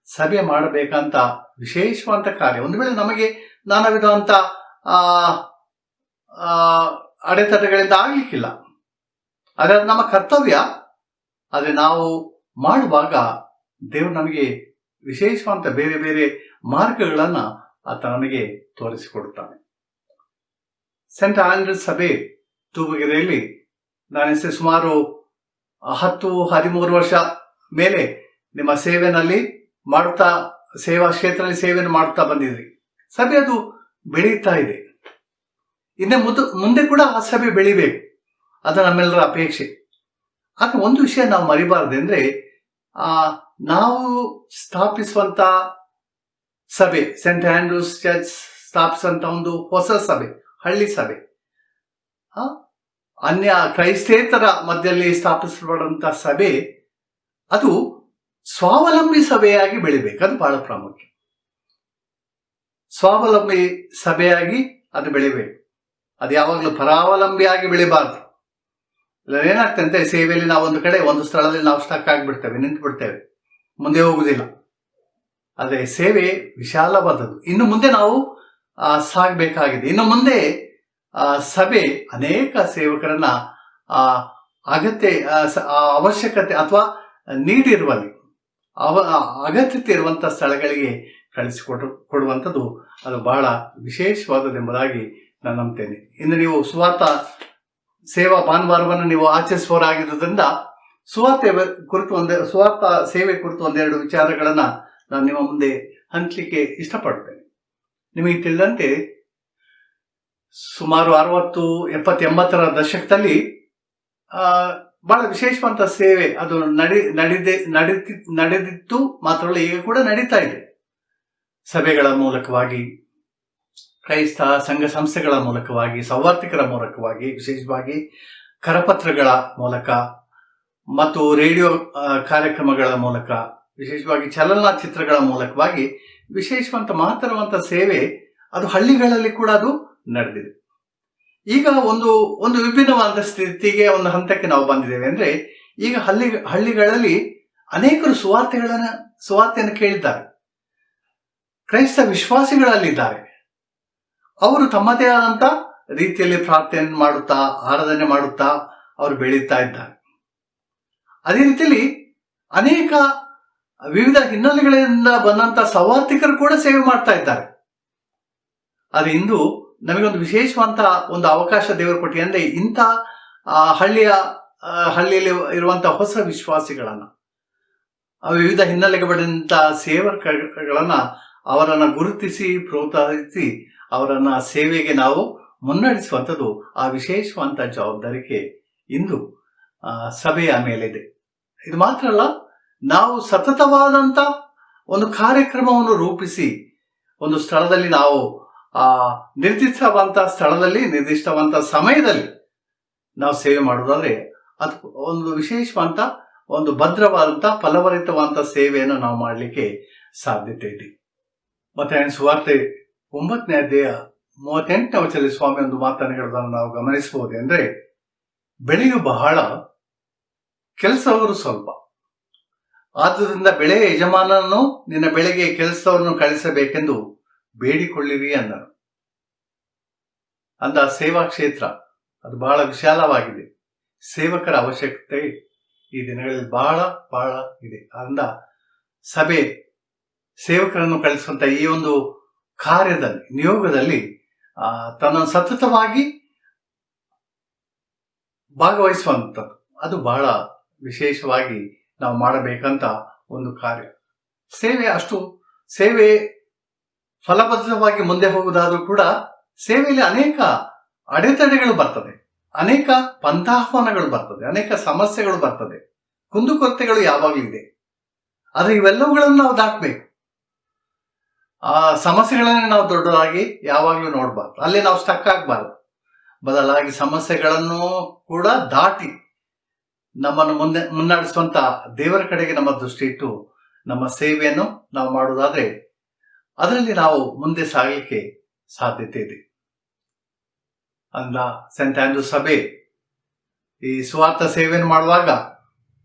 Speaker 5: ಸಭೆ ಮಾಡಬೇಕಂತ ವಿಶೇಷವಂತ ಕಾರ್ಯ. ಒಂದು ವೇಳೆ ನಮಗೆ ನಾನಾ ವಿಧವಂತ ಅಡೆತಡೆಗಳಿಂದ ಆಗ್ಲಿಕ್ಕಿಲ್ಲ, ಅದರ ನಮ್ಮ ಕರ್ತವ್ಯ. ಆದರೆ ನಾವು ಮಾಡುವಾಗ ದೇವರು ನಮಗೆ ವಿಶೇಷವಂತ ಬೇರೆ ಬೇರೆ ಮಾರ್ಗಗಳನ್ನ ಆತ ನಮಗೆ ತೋರಿಸಿಕೊಡುತ್ತಾನೆ. ಸೆಂಟ್ ಆಂಡ್ರೂಸ್ ಸಭೆ ತೂಬಗೆರೆಯಲ್ಲಿ ನಾನು ಸುಮಾರು 10-13 ವರ್ಷ ಮೇಲೆ ನಿಮ್ಮ ಸೇವೆನಲ್ಲಿ ಮಾಡುತ್ತಾ ಸೇವಾ ಕ್ಷೇತ್ರದಲ್ಲಿ ಸೇವೆಯನ್ನು ಮಾಡುತ್ತಾ ಬಂದಿದ್ರಿ. ಸಭೆ ಅದು ಬೆಳೀತಾ ಇದೆ. ಇನ್ನೇ ಮುಂದೆ ಕೂಡ ಆ ಸಭೆ ಬೆಳಿಬೇಕು, ಅದು ನಮ್ಮೆಲ್ಲರ ಅಪೇಕ್ಷೆ. ಆದರೆ ಒಂದು ವಿಷಯ ನಾವು ಮರಿಬಾರ್ದು, ನಾವು ಸ್ಥಾಪಿಸುವಂತ ಸಭೆ, ಸೆಂಟ್ ಆಂಡ್ರೂಸ್ ಚರ್ಚ್ ಸ್ಥಾಪಿಸುವಂತ ಒಂದು ಹೊಸ ಸಭೆ, ಹಳ್ಳಿ ಸಭೆ, ಅನ್ಯ ಕ್ರೈಸ್ತೇತರ ಮಧ್ಯದಲ್ಲಿ ಸ್ಥಾಪಿಸಲ್ಪಡುವಂತ ಸಭೆ ಅದು ಸ್ವಾವಲಂಬಿ ಸಭೆಯಾಗಿ ಬೆಳಿಬೇಕು. ಅದು ಬಹಳ ಪ್ರಾಮುಖ್ಯ. ಸ್ವಾವಲಂಬಿ ಸಭೆಯಾಗಿ ಅದು ಬೆಳಿಬೇಕು. ಅದು ಯಾವಾಗಲೂ ಪರಾವಲಂಬಿಯಾಗಿ ಬೆಳಿಬಾರ್ದು. ಇಲ್ಲ ಏನಾಗ್ತಂತೆ, ಸೇವೆಯಲ್ಲಿ ನಾವು ಒಂದು ಕಡೆ ಒಂದು ಸ್ಥಳದಲ್ಲಿ ನಾವು ಸ್ಟಕ್ ಆಗಿಬಿಡ್ತೇವೆ, ನಿಂತು ಬಿಡ್ತೇವೆ, ಮುಂದೆ ಹೋಗುವುದಿಲ್ಲ. ಆದರೆ ಸೇವೆ ವಿಶಾಲವಾದದ್ದು. ಇನ್ನು ಮುಂದೆ ನಾವು ಸಾಗಬೇಕಾಗಿದೆ. ಇನ್ನು ಮುಂದೆ ಸಭೆ ಅನೇಕ ಸೇವಕರನ್ನ ಅವಶ್ಯಕತೆ ಅಥವಾ ನೀಡಿರುವಲ್ಲಿ ಅಗತ್ಯತೆ ಇರುವಂತಹ ಸ್ಥಳಗಳಿಗೆ ಕೊಡುವಂಥದ್ದು ಅದು ಬಹಳ ವಿಶೇಷವಾದದ್ದೆಂಬುದಾಗಿ ನಾನು ನಂಬ್ತೇನೆ. ಇನ್ನು ನೀವು ಸುವಾರ್ಥ ಸೇವಾ ಭಾನುವಾರವನ್ನು ನೀವು ಆಚರಿಸುವವರಾಗಿರುವುದರಿಂದ ಸುವಾರ್ಥ ಸೇವೆ ಕುರಿತು ಒಂದೆರಡು ವಿಚಾರಗಳನ್ನ ನಾನು ನಿಮ್ಮ ಮುಂದೆ ಹಂಚಲಿಕ್ಕೆ ಇಷ್ಟಪಡ್ತೇನೆ. ನಿಮಗೆ ತಿಳಿದಂತೆ ಸುಮಾರು 60, 70, 80ರ ದಶಕದಲ್ಲಿ ಬಹಳ ವಿಶೇಷವಂತ ಸೇವೆ ಅದು ನಡೆದಿತ್ತು. ಮಾತ್ರವಲ್ಲ, ಈಗ ಕೂಡ ನಡೀತಾ ಇದೆ. ಸಭೆಗಳ ಮೂಲಕವಾಗಿ, ಕ್ರೈಸ್ತ ಸಂಘ ಸಂಸ್ಥೆಗಳ ಮೂಲಕವಾಗಿ, ಸೌವಾರ್ತಿಕರ ಮೂಲಕವಾಗಿ, ವಿಶೇಷವಾಗಿ ಕರಪತ್ರಗಳ ಮೂಲಕ ಮತ್ತು ರೇಡಿಯೋ ಕಾರ್ಯಕ್ರಮಗಳ ಮೂಲಕ, ವಿಶೇಷವಾಗಿ ಚಲನಚಿತ್ರಗಳ ಮೂಲಕವಾಗಿ ವಿಶೇಷವಂತ ಮಹತ್ತರವಂತ ಸೇವೆ ಅದು ಹಳ್ಳಿಗಳಲ್ಲಿ ಕೂಡ ಅದು ನಡೆದಿದೆ. ಈಗ ಒಂದು ವಿಭಿನ್ನವಾದ ಸ್ಥಿತಿಗೆ, ಒಂದು ಹಂತಕ್ಕೆ ನಾವು ಬಂದಿದ್ದೇವೆ. ಅಂದ್ರೆ ಈಗ ಹಳ್ಳಿಗಳಲ್ಲಿ ಅನೇಕರು ಸುವಾರ್ತೆಯನ್ನು ಕೇಳಿದ್ದಾರೆ. ಕ್ರೈಸ್ತ ವಿಶ್ವಾಸಿಗಳಲ್ಲಿದ್ದಾರೆ. ಅವರು ತಮ್ಮದೇ ಆದಂತ ರೀತಿಯಲ್ಲಿ ಪ್ರಾರ್ಥನೆ ಮಾಡುತ್ತಾ, ಆರಾಧನೆ ಮಾಡುತ್ತಾ ಅವರು ಬೆಳೀತಾ ಇದ್ದಾರೆ. ಅದೇ ರೀತಿಯಲ್ಲಿ ಅನೇಕ ವಿವಿಧ ಹಿನ್ನೆಲೆಗಳಿಂದ ಬಂದಂತ ಸವಾರ್ಥಿಕರು ಕೂಡ ಸೇವೆ ಮಾಡ್ತಾ ಇದ್ದಾರೆ. ಅದು ಇಂದು ನಮಗೊಂದು ವಿಶೇಷವಂತ ಒಂದು ಅವಕಾಶ ದೇವರು ಕೊಟ್ಟಿ. ಅಂದ್ರೆ ಇಂಥ ಹಳ್ಳಿಯಲ್ಲಿ ಇರುವಂತಹ ಹೊಸ ವಿಶ್ವಾಸಿಗಳನ್ನ, ವಿವಿಧ ಹಿನ್ನೆಲೆಗೆ ಬಂದಂತ ಸೇವಕಗಳನ್ನ ಅವರನ್ನ ಗುರುತಿಸಿ ಪ್ರೋತ್ಸಾಹಿಸಿ ಅವರನ್ನ ಸೇವೆಗೆ ನಾವು ಮುನ್ನಡೆಸುವಂಥದ್ದು ಆ ವಿಶೇಷವಂತ ಜವಾಬ್ದಾರಿಕೆ ಇಂದು ಸಭೆಯ ಮೇಲಿದೆ. ಇದು ಮಾತ್ರ ಅಲ್ಲ, ನಾವು ಸತತವಾದಂಥ ಒಂದು ಕಾರ್ಯಕ್ರಮವನ್ನು ರೂಪಿಸಿ ಒಂದು ಸ್ಥಳದಲ್ಲಿ ನಾವು ನಿರ್ದಿಷ್ಟವಾದಂಥ ಸ್ಥಳದಲ್ಲಿ ನಿರ್ದಿಷ್ಟವಾದಂಥ ಸಮಯದಲ್ಲಿ ನಾವು ಸೇವೆ ಮಾಡೋದಾದ್ರೆ ಅದು ಒಂದು ವಿಶೇಷವಾದಂಥ ಒಂದು ಭದ್ರವಾದಂಥ ಫಲಭರಿತವಾದಂಥ ಸೇವೆಯನ್ನು ನಾವು ಮಾಡಲಿಕ್ಕೆ ಸಾಧ್ಯತೆ ಇದೆ. ಮತ್ತೆ ಸುವಾರ್ತೆ 9ನೇ ಅಧ್ಯಾಯ 38ನೇ ವಚನದಲ್ಲಿ ಸ್ವಾಮಿ ಒಂದು ಮಾತನ್ನು ಹೇಳೋದನ್ನು ನಾವು ಗಮನಿಸಬಹುದು. ಅಂದ್ರೆ ಬೆಳೆಯು ಬಹಳ, ಕೆಲಸವರು ಸ್ವಲ್ಪ. ಆದುದರಿಂದ ಬೆಳೆ ಯಜಮಾನನನ್ನು ನಿನ್ನ ಬೆಳೆಗೆ ಕೆಲಸವನ್ನು ಕಳಿಸಬೇಕೆಂದು ಬೇಡಿಕೊಳ್ಳಿರಿ ಅಂದನು. ಅಂದ ಸೇವಾ ಕ್ಷೇತ್ರ ಅದು ಬಹಳ ವಿಶಾಲವಾಗಿದೆ. ಸೇವಕರ ಅವಶ್ಯಕತೆ ಈ ದಿನಗಳಲ್ಲಿ ಬಹಳ ಬಹಳ ಇದೆ. ಅಂದ ಸಭೆ ಸೇವಕರನ್ನು ಕಳಿಸುವಂತ ಈ ಒಂದು ಕಾರ್ಯದಲ್ಲಿ, ನಿಯೋಗದಲ್ಲಿ ತನ್ನ ಸತತವಾಗಿ ಭಾಗವಹಿಸುವಂಥದ್ದು ಅದು ಬಹಳ ವಿಶೇಷವಾಗಿ ನಾವು ಮಾಡಬೇಕಂತ ಒಂದು ಕಾರ್ಯ. ಸೇವೆ ಫಲಭದ್ರವಾಗಿ ಮುಂದೆ ಹೋಗುವುದಾದ್ರೂ ಕೂಡ ಸೇವೆಯಲ್ಲಿ ಅನೇಕ ಅಡೆತಡೆಗಳು ಬರ್ತದೆ, ಅನೇಕ ಪಂಥಾಹ್ವಾನಗಳು ಬರ್ತದೆ, ಅನೇಕ ಸಮಸ್ಯೆಗಳು ಬರ್ತದೆ, ಕುಂದುಕೊರತೆಗಳು ಯಾವಾಗಲೂ ಇದೆ. ಆದರೆ ಇವೆಲ್ಲವುಗಳನ್ನು ನಾವು ದಾಟಬೇಕು. ಆ ಸಮಸ್ಯೆಗಳನ್ನೇ ನಾವು ದೊಡ್ಡದಾಗಿ ಯಾವಾಗಲೂ ನೋಡಬಾರ್ದು, ಅಲ್ಲೇ ನಾವು ಸ್ಟಕ್ ಆಗಬಾರ್ದು. ಬದಲಾಗಿ ಸಮಸ್ಯೆಗಳನ್ನು ಕೂಡ ದಾಟಿ ನಮ್ಮನ್ನು ಮುನ್ನಡೆಸುವಂತ ದೇವರ ಕಡೆಗೆ ನಮ್ಮ ದೃಷ್ಟಿ ಇಟ್ಟು ನಮ್ಮ ಸೇವೆಯನ್ನು ನಾವು ಮಾಡುವುದಾದ್ರೆ ಅದರಲ್ಲಿ ನಾವು ಮುಂದೆ ಸಾಗಲಿಕ್ಕೆ ಸಾಧ್ಯತೆ ಇದೆ. ಅಂದ ಸೆಂಟ್ ಆಂಡ್ರೂ ಸಭೆ ಈ ಸ್ವಾರ್ಥ ಸೇವೆಯನ್ನು ಮಾಡುವಾಗ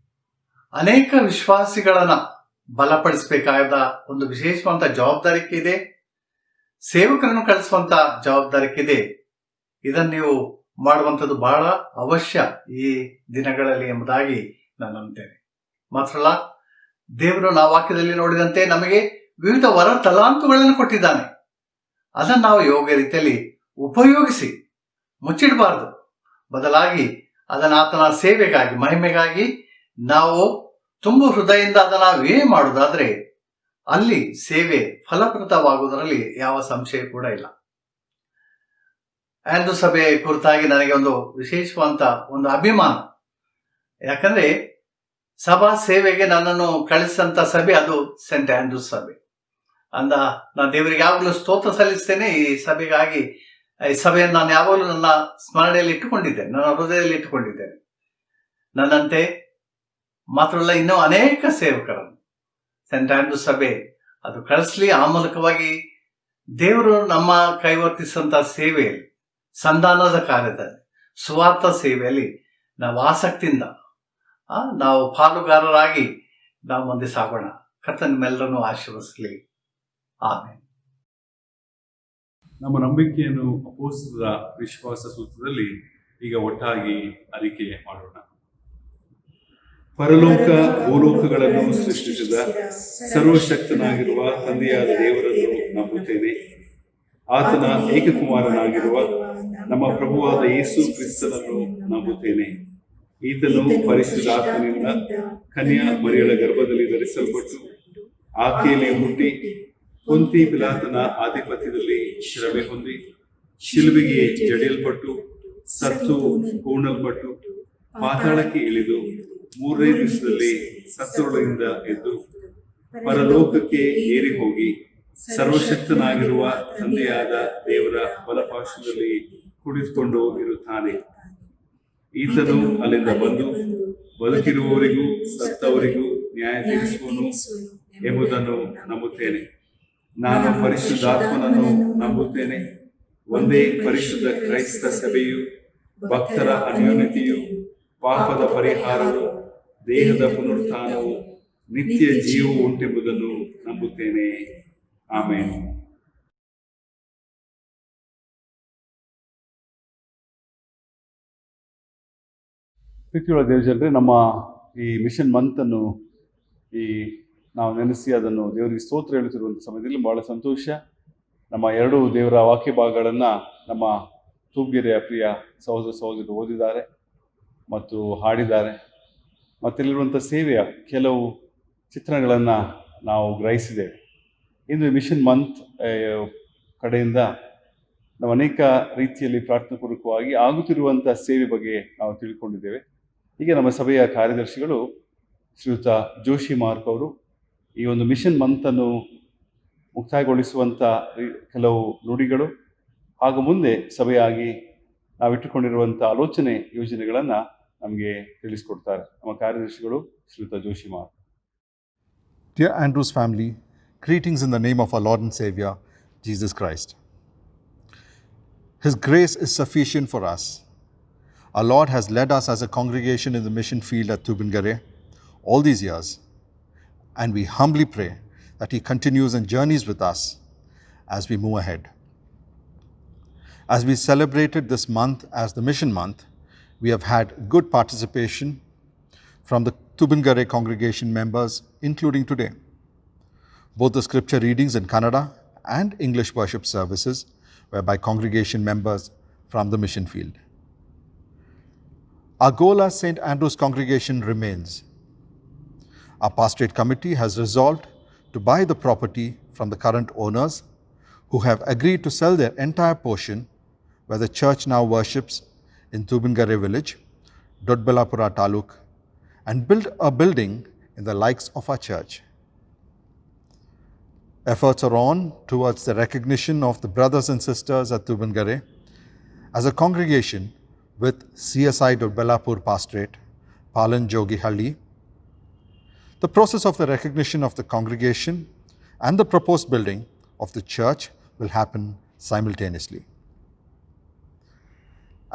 Speaker 5: ಅನೇಕ ವಿಶ್ವಾಸಿಗಳನ್ನ ಬಲಪಡಿಸಬೇಕಾದ ಒಂದು ವಿಶೇಷವಾದ ಜವಾಬ್ದಾರಿಕೆ ಇದೆ. ಸೇವಕರನ್ನು ಕಳಿಸುವಂತ ಜವಾಬ್ದಾರಿಕೆ ಇದೆ. ಇದನ್ನು ನೀವು ಮಾಡುವಂಥದ್ದು ಬಹಳ ಅವಶ್ಯ ಈ ದಿನಗಳಲ್ಲಿ ಎಂಬುದಾಗಿ ನಾನು ನಂಬುತ್ತೇನೆ. ಮಾತ್ರ ಅಲ್ಲ, ದೇವರು ನಾವು ವಾಕ್ಯದಲ್ಲಿ ನೋಡಿದಂತೆ ನಮಗೆ ವಿವಿಧ ವರ ತಲಾಂತುಗಳನ್ನು ಕೊಟ್ಟಿದ್ದಾನೆ. ಅದನ್ನು ನಾವು ಯೋಗ್ಯ ರೀತಿಯಲ್ಲಿ ಉಪಯೋಗಿಸಿ ಮುಚ್ಚಿಡಬಾರ್ದು. ಬದಲಾಗಿ ಅದನ್ನು ಆತನ ಸೇವೆಗಾಗಿ, ಮಹಿಮೆಗಾಗಿ ನಾವು ತುಂಬ ಹೃದಯದಿಂದ ಅದನ್ನು ನಾವೇ ಮಾಡುವುದಾದ್ರೆ ಅಲ್ಲಿ ಸೇವೆ ಫಲಪ್ರದವಾಗುವುದರಲ್ಲಿ ಯಾವ ಸಂಶಯ ಕೂಡ ಇಲ್ಲ. ಆಂಡ್ರೂ ಸಭೆ ಕುರಿತಾಗಿ ನನಗೆ ಒಂದು ವಿಶೇಷವಾದಂತ ಒಂದು ಅಭಿಮಾನ. ಯಾಕಂದ್ರೆ ಸಭಾ ಸೇವೆಗೆ ನನ್ನನ್ನು ಕಳಿಸಿದಂತ ಸಭೆ ಅದು ಸೆಂಟ್ ಆಂಡ್ರೂ ಸಭೆ. ಅಂದ ನಾನು ದೇವರಿಗೆ ಯಾವಾಗಲೂ ಸ್ತೋತ್ರ ಸಲ್ಲಿಸ್ತೇನೆ. ಈ ಸಭೆಗಾಗಿ ಈ ಸಭೆಯನ್ನು ನಾನು ಯಾವಾಗಲೂ ನನ್ನ ಸ್ಮರಣೆಯಲ್ಲಿ ಇಟ್ಟುಕೊಂಡಿದ್ದೇನೆ, ನನ್ನ ಹೃದಯದಲ್ಲಿ ಇಟ್ಟುಕೊಂಡಿದ್ದೇನೆ. ನನ್ನಂತೆ ಮಾತ್ರವಲ್ಲ, ಇನ್ನೂ ಅನೇಕ ಸೇವಕರನ್ನು ಸೆಂಟ್ ಆಂಡ್ರೂ ಸಭೆ ಅದು ಕಳಿಸ್ಲಿ. ಆ ಮೂಲಕವಾಗಿ ದೇವರು ನಮ್ಮ ಕೈವರ್ತಿಸುವಂತ ಸೇವೆಯಲ್ಲಿ, ಸಂಧಾನದ ಕಾರ್ಯದಲ್ಲಿ, ಸ್ವಾರ್ಥ ಸೇವೆಯಲ್ಲಿ ನಾವು ಆಸಕ್ತಿಯಿಂದ ನಾವು ಪಾಲುಗಾರರಾಗಿ ನಾವು ಮುಂದೆ ಸಾಗೋಣ. ಕರ್ತನ ನಿಮ್ಮೆಲ್ಲರನ್ನು ಆಶೀರ್ವದಿಸಲಿ. ಆಮೇಲೆ
Speaker 1: ನಮ್ಮ ನಂಬಿಕೆಯನ್ನು ಅಪೊಸ್ತಲರ ವಿಶ್ವಾಸ ಸೂತ್ರದಲ್ಲಿ ಈಗ ಒಟ್ಟಾಗಿ ಅರಿಕೆ ಮಾಡೋಣ. ಪರಲೋಕ ಭೂಲೋಕಗಳನ್ನು ಸೃಷ್ಟಿಸಿದ ಸರ್ವಶಕ್ತನಾಗಿರುವ ತಂದೆಯಾದ ದೇವರನ್ನು ನಂಬುತ್ತೇನೆ. ಆತನ ಏಕಕುಮಾರನಾಗಿರುವ ನಮ್ಮ ಪ್ರಭುವಾದ ಯೇಸು ಕ್ರಿಸ್ತನನ್ನು ನಂಬುತ್ತೇನೆ. ಈತನು ಪರಿಶುದ್ಧಾತ್ಮನಿಂದ ಕನ್ಯಾ ಮರಿಯಳ ಗರ್ಭದಲ್ಲಿ ಧರಿಸಲ್ಪಟ್ಟು ಆಕೆಯಲ್ಲಿ ಹುಟ್ಟಿ ಪೊಂತಿ ಪಿಲಾತನ ಆಧಿಪತ್ಯದಲ್ಲಿ ಶಿರವೆ ಹೊಂದಿ ಶಿಲುಬೆಗೆ ಜಡಿಯಲ್ಪಟ್ಟು ಸತ್ತು ಹೂಣಲ್ಪಟ್ಟು ಪಾತಾಳಕ್ಕೆ ಇಳಿದು 3ನೇ ದಿವಸದಲ್ಲಿ ಸತ್ತರೊಳಗಿಂದ ಎದ್ದು ಪರಲೋಕಕ್ಕೆ ಏರಿ ಹೋಗಿ ಸರ್ವಶಕ್ತನಾಗಿರುವ ತಂದೆಯಾದ ದೇವರ ಬಲಪಾರ್ಶ್ವದಲ್ಲಿ ಕುಳಿತುಕೊಂಡು ಇರುತ್ತಾನೆ. ಈತನು ಅಲ್ಲಿಂದ ಬಂದು ಬದುಕಿರುವವರಿಗೂ ಸತ್ತವರಿಗೂ ನ್ಯಾಯ ತೀರಿಸುವನು ಎಂಬುದನ್ನು ನಂಬುತ್ತೇನೆ. ನಾನು ಪರಿಶುದ್ಧಾತ್ಮನನ್ನು ನಂಬುತ್ತೇನೆ. ಒಂದೇ ಪರಿಶುದ್ಧ ಕ್ರೈಸ್ತ ಸಭೆಯು, ಭಕ್ತರ ಅನ್ಯೋನ್ಯತೆಯು, ಪಾಪದ ಪರಿಹಾರವು, ದೇಹದ ಪುನರುತ್ಥಾನವು, ನಿತ್ಯ ಜೀವವು ಉಂಟೆಂಬುದನ್ನು ನಂಬುತ್ತೇನೆ. ಆಮೇನ್. ಪ್ರೀತಿಯುಳ್ಳ ದೇವಜನರೇ, ನಮ್ಮ ಈ ಮಿಷನ್ ಮಂತನ್ನು ನಾವು ನೆನೆಸಿ ಅದನ್ನು ದೇವರಿಗೆ ಸ್ತೋತ್ರ ಹೇಳುತ್ತಿರುವಂಥ ಸಮಯದಲ್ಲಿ ಬಹಳ ಸಂತೋಷ. ನಮ್ಮ 2 ದೇವರ ವಾಕ್ಯ ಭಾಗಗಳನ್ನು ನಮ್ಮ ತೂಬ್ಗೆರೆಯ ಪ್ರಿಯ ಸಹೋದರ ಸಹೋದರರು ಓದಿದ್ದಾರೆ ಮತ್ತು ಹಾಡಿದ್ದಾರೆ. ಮತ್ತಿಲ್ಲಿರುವಂಥ ಸೇವೆಯ ಕೆಲವು ಚಿತ್ರಣಗಳನ್ನು ನಾವು ಗ್ರಹಿಸಿದ್ದೇವೆ. ಇಂದು ಮಿಷನ್ ಮಂತ್ ಕಡೆಯಿಂದ ನಾವು ಅನೇಕ ರೀತಿಯಲ್ಲಿ ಪ್ರಾರ್ಥನಾಪೂರ್ವಕವಾಗಿ ಆಗುತ್ತಿರುವಂಥ ಸೇವೆ ಬಗ್ಗೆ ನಾವು ತಿಳ್ಕೊಂಡಿದ್ದೇವೆ. ಈಗ ನಮ್ಮ ಸಭೆಯ ಕಾರ್ಯದರ್ಶಿಗಳು ಶ್ರೀಯುತ ಜೋಶಿ ಮಾರ್ಕ್ ಅವರು ಈ ಒಂದು ಮಿಷನ್ ಮಂತನ್ನು ಮುಕ್ತಾಯಗೊಳಿಸುವಂಥ ಕೆಲವು ನುಡಿಗಳು ಹಾಗೂ ಮುಂದೆ ಸಭೆಯಾಗಿ ನಾವಿಟ್ಟುಕೊಂಡಿರುವಂಥ ಆಲೋಚನೆ ಯೋಜನೆಗಳನ್ನು ನಮಗೆ ತಿಳಿಸ್ಕೊಡ್ತಾರೆ ನಮ್ಮ ಕಾರ್ಯದರ್ಶಿಗಳು ಶ್ರೀಯುತ Joshi mark.
Speaker 6: Dear Andrews family, greetings in the name of our Lord and Savior, Jesus Christ. His grace is sufficient for us. Our Lord has led us as a congregation in the mission field at Tubingare all these years, and we humbly pray that He continues and journeys with us as we move ahead. As we celebrated this month as the Mission Month, we have had good participation from the Tubingare congregation members, including today. Both the scripture readings in Kannada and English worship services were by congregation members from the mission field. Our goal as St. Andrew's congregation remains. Our pastorate committee has resolved to buy the property from the current owners, who have agreed to sell their entire portion where the church now worships in Tubingare village, Dodbellapura Taluk, and build a building in the likes of our church. Efforts are on towards the recognition of the brothers and sisters at Tubingare as a congregation with CSI Dodbellapur Pastorate, Palan Jogihalli. The process of the recognition of the congregation and the proposed building of the church will happen simultaneously.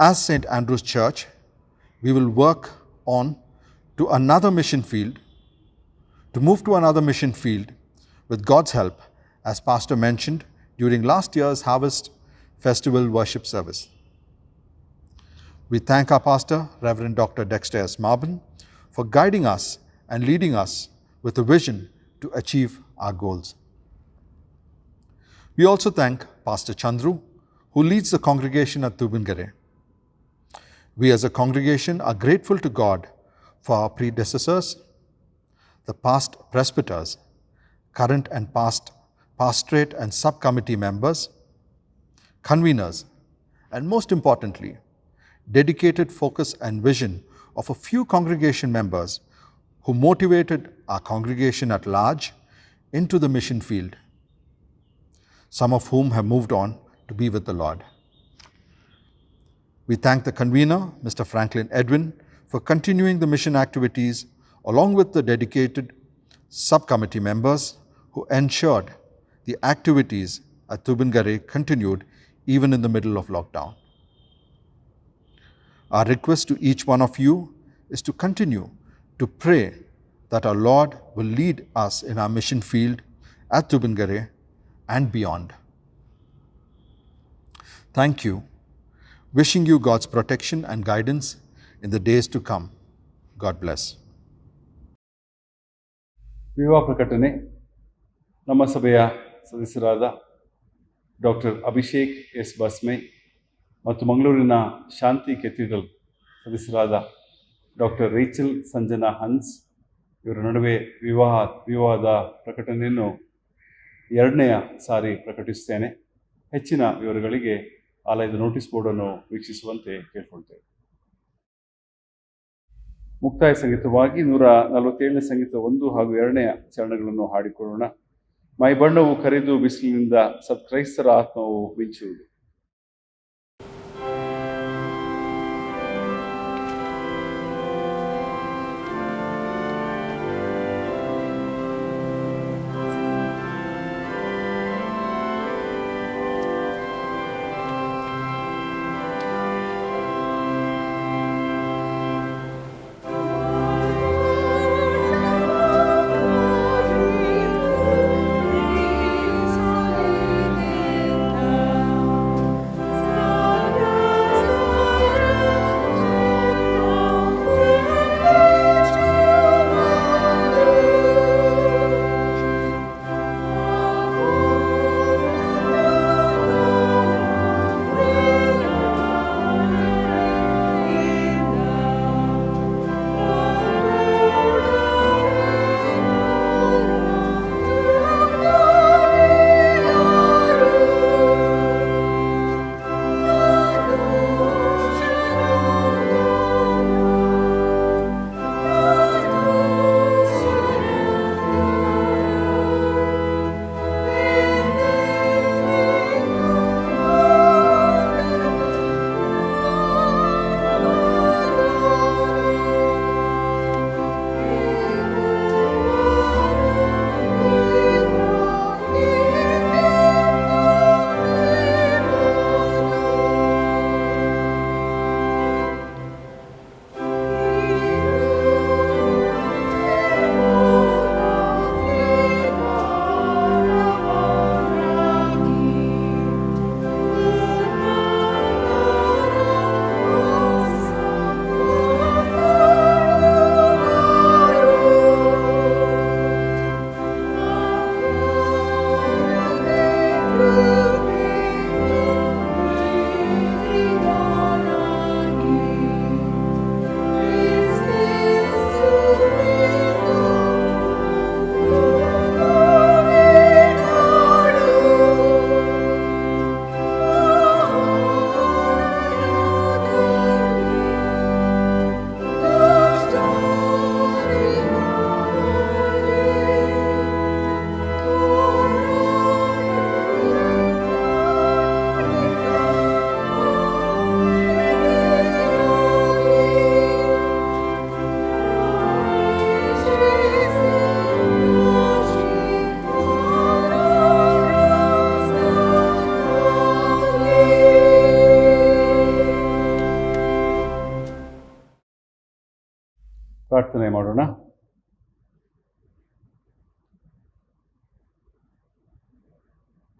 Speaker 6: As St. Andrew's Church, we will work on to another mission field, to move to another mission field with God's help, as Pastor mentioned during last year's Harvest Festival worship service. We thank our pastor, Reverend Dr. Dexter S. Marban, for guiding us and leading us with a vision to achieve our goals. We also thank Pastor Chandru, who leads the congregation at Tubingare. We as a congregation are grateful to God for our predecessors, the past presbyters, current and past pastorate and subcommittee members, conveners, and most importantly, dedicated focus and vision of a few congregation members who motivated our congregation at large into the mission field, some of whom have moved on to be with the Lord. We thank the convener, Mr. Franklin Edwin, for continuing the mission activities along with the dedicated subcommittee members who ensured the activities at Tubingare continued even in the middle of lockdown. Our request to each one of you is to continue to pray that our Lord will lead us in our mission field at Tubingare and beyond. Thank you. Wishing you God's protection and guidance in the days to come. God bless.
Speaker 1: ವಿವಾಹ ಪ್ರಕಟಣೆ. ನಮ್ಮ ಸಭೆಯ ಸದಸ್ಯರಾದ doctor Abhishek S Basme ಮತ್ತು ಮಂಗಳೂರಿನ ಶಾಂತಿ ಕೆಥಿಡ್ರಲ್ ಸದಸ್ಯರಾದ doctor Rachel Sanjana Hans ಇವರ ನಡುವೆ ವಿವಾಹದ ಪ್ರಕಟಣೆಯನ್ನು ಎರಡನೆಯ ಸಾರಿ ಪ್ರಕಟಿಸುತ್ತೇನೆ. ಹೆಚ್ಚಿನ ವಿವರಗಳಿಗೆ ಆಲಯದ ನೋಟಿಸ್ ಬೋರ್ಡನ್ನು ವೀಕ್ಷಿಸುವಂತೆ ಕೇಳ್ಕೊಳ್ತೇವೆ. ಮುಕ್ತಾಯ ಸಂಗೀತವಾಗಿ 147ನೇ ಸಂಗೀತ 1 ಹಾಗೂ 2ನೇ ಚರಣಗಳನ್ನು ಹಾಡಿಕೊಳ್ಳೋಣ. ಮೈ ಬಣ್ಣವು ಕರೆದು ಬಿಸಿಲಿನಿಂದ ಸತ್ಕ್ರೈಸ್ತರ ಆತ್ಮವು ಮಿಂಚುವುದು.
Speaker 2: Hallelujah.
Speaker 1: ಪ್ರಾರ್ಥನೆ ಮಾಡೋಣ.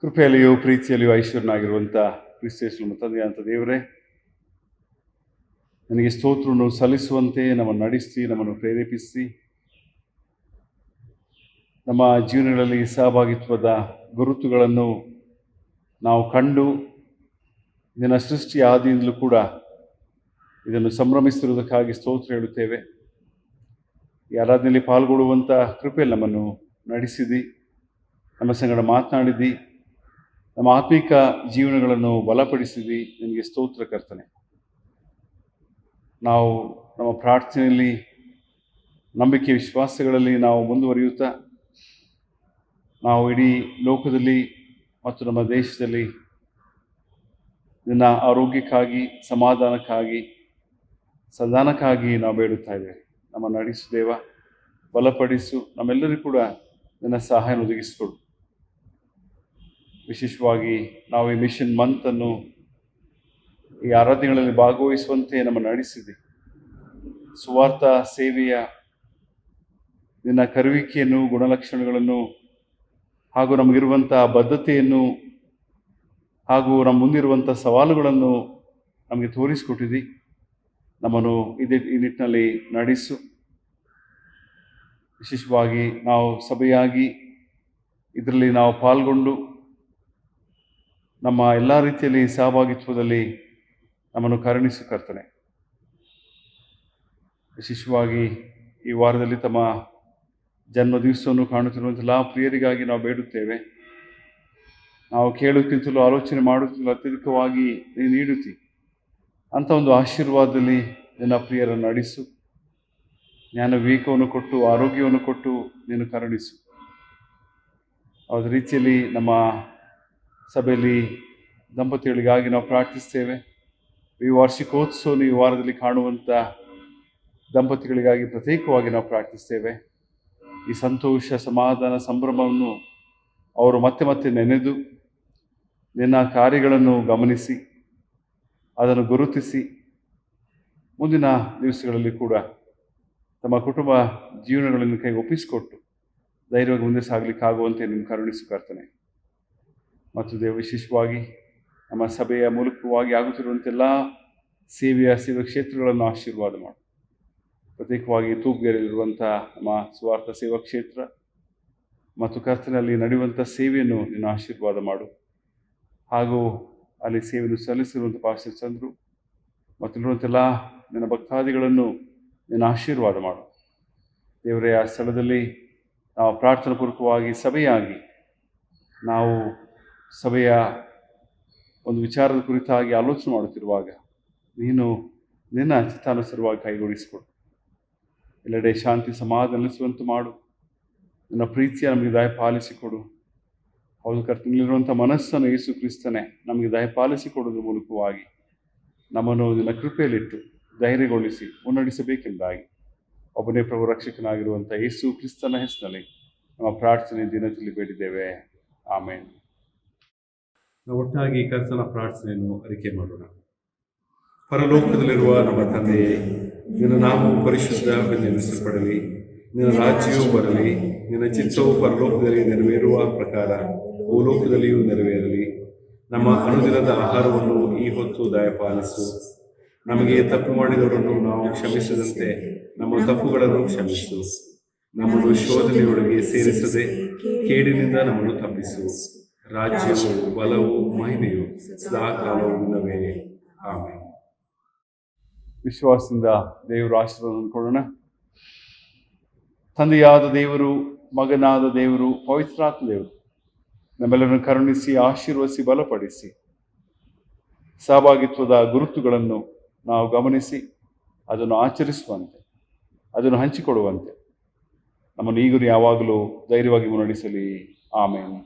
Speaker 1: ಕೃಪೆಯಲ್ಲಿಯೂ ಪ್ರೀತಿಯಲ್ಲಿಯೂ ಐಶ್ವರ್ಯನಾಗಿರುವಂಥ ಕ್ರಿಸ್ತೇಶ್ವರನ ತಂದೆಯಂಥ ದೇವರೇ, ನನಗೆ ಸ್ತೋತ್ರವನ್ನು ಸಲ್ಲಿಸುವಂತೆ ನಮ್ಮನ್ನು ನಡೆಸಿ, ನಮ್ಮನ್ನು ಪ್ರೇರೇಪಿಸಿ, ನಮ್ಮ ಜೀವನಗಳಲ್ಲಿ ಸಹಭಾಗಿತ್ವದ ಗುರುತುಗಳನ್ನು ನಾವು ಕಂಡು ನಿನ್ನ ಸೃಷ್ಟಿ ಆದಿಯಿಂದಲೂ ಕೂಡ ಇದನ್ನು ಸಂಭ್ರಮಿಸಿರುವುದಕ್ಕಾಗಿ ಸ್ತೋತ್ರ ಹೇಳುತ್ತೇವೆ. ಈ ಆರಾಧನೆಯಲ್ಲಿ ಪಾಲ್ಗೊಳ್ಳುವಂಥ ಕೃಪೆಯಲ್ಲಿ ನಮ್ಮನ್ನು ನಡೆಸಿದಿ, ನಮ್ಮ ಸಂಗಡ ಮಾತನಾಡಿದಿ, ನಮ್ಮ ಆತ್ಮಿಕ ಜೀವನಗಳನ್ನು ಬಲಪಡಿಸಿದಿ. ನಿನಗೆ ಸ್ತೋತ್ರ ಕರ್ತನೆ. ನಾವು ನಮ್ಮ ಪ್ರಾರ್ಥನೆಯಲ್ಲಿ, ನಂಬಿಕೆ ವಿಶ್ವಾಸಗಳಲ್ಲಿ ನಾವು ಮುಂದುವರಿಯುತ್ತಾ, ನಾವು ಇಡೀ ಲೋಕದಲ್ಲಿ ಮತ್ತು ನಮ್ಮ ದೇಶದಲ್ಲಿ ನಿನ್ನ ಆರೋಗ್ಯಕ್ಕಾಗಿ, ಸಮಾಧಾನಕ್ಕಾಗಿ, ಸಂಧಾನಕ್ಕಾಗಿ ನಾವು ಬೇಡುತ್ತಾ ಇದ್ದೇವೆ. ನಮ್ಮ ನಡೆಸು ದೇವ, ಬಲಪಡಿಸು, ನಮ್ಮೆಲ್ಲರಿಗೂ ಕೂಡ ನಿನ್ನ ಸಹಾಯ ಒದಗಿಸಿಕೊಡು. ವಿಶೇಷವಾಗಿ ನಾವು ಈ ಮಿಷನ್ ಮಂತನ್ನು ಈ ಆರಾಧನೆಗಳಲ್ಲಿ ಭಾಗವಹಿಸುವಂತೆ ನಮ್ಮನ್ನು ನಡೆಸಿದೆ. ಸುವಾರ್ಥ ಸೇವೆಯ ನಿನ್ನ ಕರುವಿಕೆಯನ್ನು, ಗುಣಲಕ್ಷಣಗಳನ್ನು ಹಾಗೂ ನಮಗಿರುವಂಥ ಬದ್ಧತೆಯನ್ನು ಹಾಗೂ ನಮ್ಮ ಮುಂದಿರುವಂಥ ಸವಾಲುಗಳನ್ನು ನಮಗೆ ತೋರಿಸಿಕೊಟ್ಟಿದ್ದಿ. ನಮ್ಮನ್ನು ಈ ನಿಟ್ಟಿನಲ್ಲಿ ನಡೆಸು. ವಿಶೇಷವಾಗಿ ನಾವು ಸಭೆಯಾಗಿ ಇದರಲ್ಲಿ ನಾವು ಪಾಲ್ಗೊಂಡು ನಮ್ಮ ಎಲ್ಲ ರೀತಿಯಲ್ಲಿ ಸಹಭಾಗಿತ್ವದಲ್ಲಿ ನಮ್ಮನ್ನು ಕರುಣಿಸು ಕರ್ತನೆ. ವಿಶೇಷವಾಗಿ ಈ ವಾರದಲ್ಲಿ ತಮ್ಮ ಜನ್ಮ ದಿವಸವನ್ನು ಕಾಣುತ್ತಿರುವಂಥ ಎಲ್ಲ ಪ್ರಿಯರಿಗಾಗಿ ನಾವು ಬೇಡುತ್ತೇವೆ. ನಾವು ಕೇಳುತ್ತಿಂತಲೂ ಆಲೋಚನೆ ಮಾಡುತ್ತಿಲ್ಲ ಅತ್ಯಧಿಕವಾಗಿ ನೀನು ನೀಡುತ್ತಿ. ಅಂಥ ಒಂದು ಆಶೀರ್ವಾದದಲ್ಲಿ ನಿನ್ನ ಪ್ರಿಯರನ್ನು ನಡೆಸು. ಜ್ಞಾನ ವಿವೇಕವನ್ನು ಕೊಟ್ಟು, ಆರೋಗ್ಯವನ್ನು ಕೊಟ್ಟು ನೀನು ಕರುಣಿಸು. ಅದ ರೀತಿಯಲ್ಲಿ ನಮ್ಮ ಸಭೆಯಲ್ಲಿ ದಂಪತಿಗಳಿಗಾಗಿ ನಾವು ಪ್ರಾರ್ಥಿಸ್ತೇವೆ. ಈ ವಾರ್ಷಿಕೋತ್ಸವ ಈ ವಾರದಲ್ಲಿ ಕಾಣುವಂಥ ದಂಪತಿಗಳಿಗಾಗಿ ಪ್ರತ್ಯೇಕವಾಗಿ ನಾವು ಪ್ರಾರ್ಥಿಸ್ತೇವೆ. ಈ ಸಂತೋಷ, ಸಮಾಧಾನ, ಸಂಭ್ರಮವನ್ನು ಅವರು ಮತ್ತೆ ಮತ್ತೆ ನೆನೆದು ನಿನ್ನ ಕಾರ್ಯಗಳನ್ನು ಗಮನಿಸಿ, ಅದನ್ನು ಗುರುತಿಸಿ, ಮುಂದಿನ ದಿವಸಗಳಲ್ಲಿ ಕೂಡ ತಮ್ಮ ಕುಟುಂಬ ಜೀವನಗಳನ್ನು ಕೈಗೆ ಒಪ್ಪಿಸಿಕೊಟ್ಟು ಧೈರ್ಯವಾಗಿ ಮುಂದೆ ಸಾಗಲಿಕ್ಕಾಗುವಂತೆ ನಿಮ್ಮ ಕರುಣಿಸು ಕರ್ತನೆ. ಮತ್ತು ದೇವ, ವಿಶೇಷವಾಗಿ ನಮ್ಮ ಸಭೆಯ ಮೂಲಕವಾಗಿ ಆಗುತ್ತಿರುವಂತೆಲ್ಲ ಸೇವಾ ಕ್ಷೇತ್ರಗಳನ್ನು ಆಶೀರ್ವಾದ ಮಾಡು. ಪ್ರತ್ಯೇಕವಾಗಿ ತೂಪ್ಗೆರೆಯಲ್ಲಿರುವಂಥ ನಮ್ಮ ಸ್ವಾರ್ಥ ಸೇವಾ ಕ್ಷೇತ್ರ ಮತ್ತು ಕರ್ತನಲ್ಲಿ ನಡೆಯುವಂಥ ಸೇವೆಯನ್ನು ನಿನ್ನ ಆಶೀರ್ವಾದ ಮಾಡು. ಹಾಗೂ ಅಲ್ಲಿ ಸೇವೆಯನ್ನು ಸಲ್ಲಿಸಿರುವಂಥ ಪಾಸ್ಟರ್ ಚಂದ್ರು ಮತ್ತು ಇರುವಂತೆಲ್ಲ ನಿನ್ನ ಭಕ್ತಾದಿಗಳನ್ನು ನಿನ್ನ ಆಶೀರ್ವಾದ ಮಾಡು. ದೇವರೇ, ಆ ಸ್ಥಳದಲ್ಲಿ ನಾವು ಪ್ರಾರ್ಥನಾ ಪೂರ್ವಕವಾಗಿ ಸಭೆಯಾಗಿ ನಾವು ಸಭೆಯ ಒಂದು ವಿಚಾರದ ಕುರಿತಾಗಿ ಆಲೋಚನೆ ಮಾಡುತ್ತಿರುವಾಗ ನೀನು ನಿನ್ನ ಚಿತ್ತಾನುಸಾರವಾಗಿ ಕೈಗೂಡಿಸಿಕೊಡು. ಎಲ್ಲೆಡೆ ಶಾಂತಿ ಸಮಾಧಾನ ನೆಲೆಸುವಂತೆ ಮಾಡು. ನಿನ್ನ ಪ್ರೀತಿಯ ನಮಗೆ ದಯಪಾಲಿಸಿಕೊಡು. ಹೌದು ಕರ್ತನಲ್ಲಿರುವಂಥ ಮನಸ್ಸನ್ನು ಯೇಸು ಕ್ರಿಸ್ತನೇ ನಮಗೆ ದಯಪಾಲಿಸಿಕೊಡೋದ್ರ ಮೂಲಕವಾಗಿ ನಮ್ಮನ್ನು ನಿನ್ನ ಕೃಪೆಯಲ್ಲಿಟ್ಟು ಧೈರ್ಯಗೊಳಿಸಿ ಮುನ್ನಡೆಸಬೇಕೆಂಬುದಾಗಿ ಒಬ್ಬನೇ ಪ್ರಭು ರಕ್ಷಕನಾಗಿರುವಂಥ ಯೇಸು ಕ್ರಿಸ್ತನ ಹೆಸರಿನಲ್ಲಿ ನಮ್ಮ ಪ್ರಾರ್ಥನೆ ದಿನದಲ್ಲಿ ಬೇಡಿದ್ದೇವೆ. ಆಮೇನ್. ನಾವು ಒಟ್ಟಾಗಿ ಕರ್ತನ ಪ್ರಾರ್ಥನೆಯನ್ನು ಅರಿಕೆ ಮಾಡೋಣ. ಪರಲೋಕದಲ್ಲಿರುವ ನಮ್ಮ ತಂದೆಯೇ, ನಿನ್ನ ನಾಮವು ಪರಿಶುದ್ಧವೆಂದೆನಿಸಲ್ಪಡಲಿ. ನಿನ್ನ ರಾಜ್ಯವು ಬರಲಿ. ನಿನ್ನ ಚಿತ್ತವು ಪರಲೋಕದಲ್ಲಿ ನೆರವೇರುವ ಪ್ರಕಾರ ಭೂಲೋಕದಲ್ಲಿಯೂ ನೆರವೇರಲಿ. ನಮ್ಮ ಅನುದಿನದ ಆಹಾರವನ್ನು ಈ ಹೊತ್ತು ದಯಪಾಲಿಸು. ನಮಗೆ ತಪ್ಪು ಮಾಡಿದವರನ್ನು ನಾವು ಕ್ಷಮಿಸದಂತೆ ನಮ್ಮ ತಪ್ಪುಗಳನ್ನು ಕ್ಷಮಿಸು. ನಮ್ಮನ್ನು ಶೋಧನೆಯೊಳಗೆ ಸೇರಿಸದೆ ಕೇಡಿನಿಂದ ನಮ್ಮನ್ನು ತಪ್ಪಿಸು. ರಾಜ್ಯವು, ಬಲವು, ಮಹಿಮೆಯು ಸದಾಕಾಲವೂ ನಿನ್ನವೇ. ಆಮೆನ್. ವಿಶ್ವಾಸದಿಂದ ದೇವರು ಆಶೀರ್ವಾದ ಕೊಡೋಣ. ತಂದೆಯಾದ ದೇವರು, ಮಗನಾದ ದೇವರು, ಪವಿತ್ರಾತ್ಮ ದೇವರು ನಮ್ಮೆಲ್ಲರನ್ನು ಕರುಣಿಸಿ, ಆಶೀರ್ವದಿಸಿ, ಬಲಪಡಿಸಿ, ಸಹಭಾಗಿತ್ವದ ಗುರುತುಗಳನ್ನು ನಾವು ಗಮನಿಸಿ ಅದನ್ನು ಆಚರಿಸುವಂತೆ, ಅದನ್ನು ಹಂಚಿಕೊಡುವಂತೆ ನಮ್ಮನ್ನು ಈಗಲೂ ಯಾವಾಗಲೂ ಧೈರ್ಯವಾಗಿ ಮುನ್ನಡೆಸಲಿ. ಆಮೇನ್.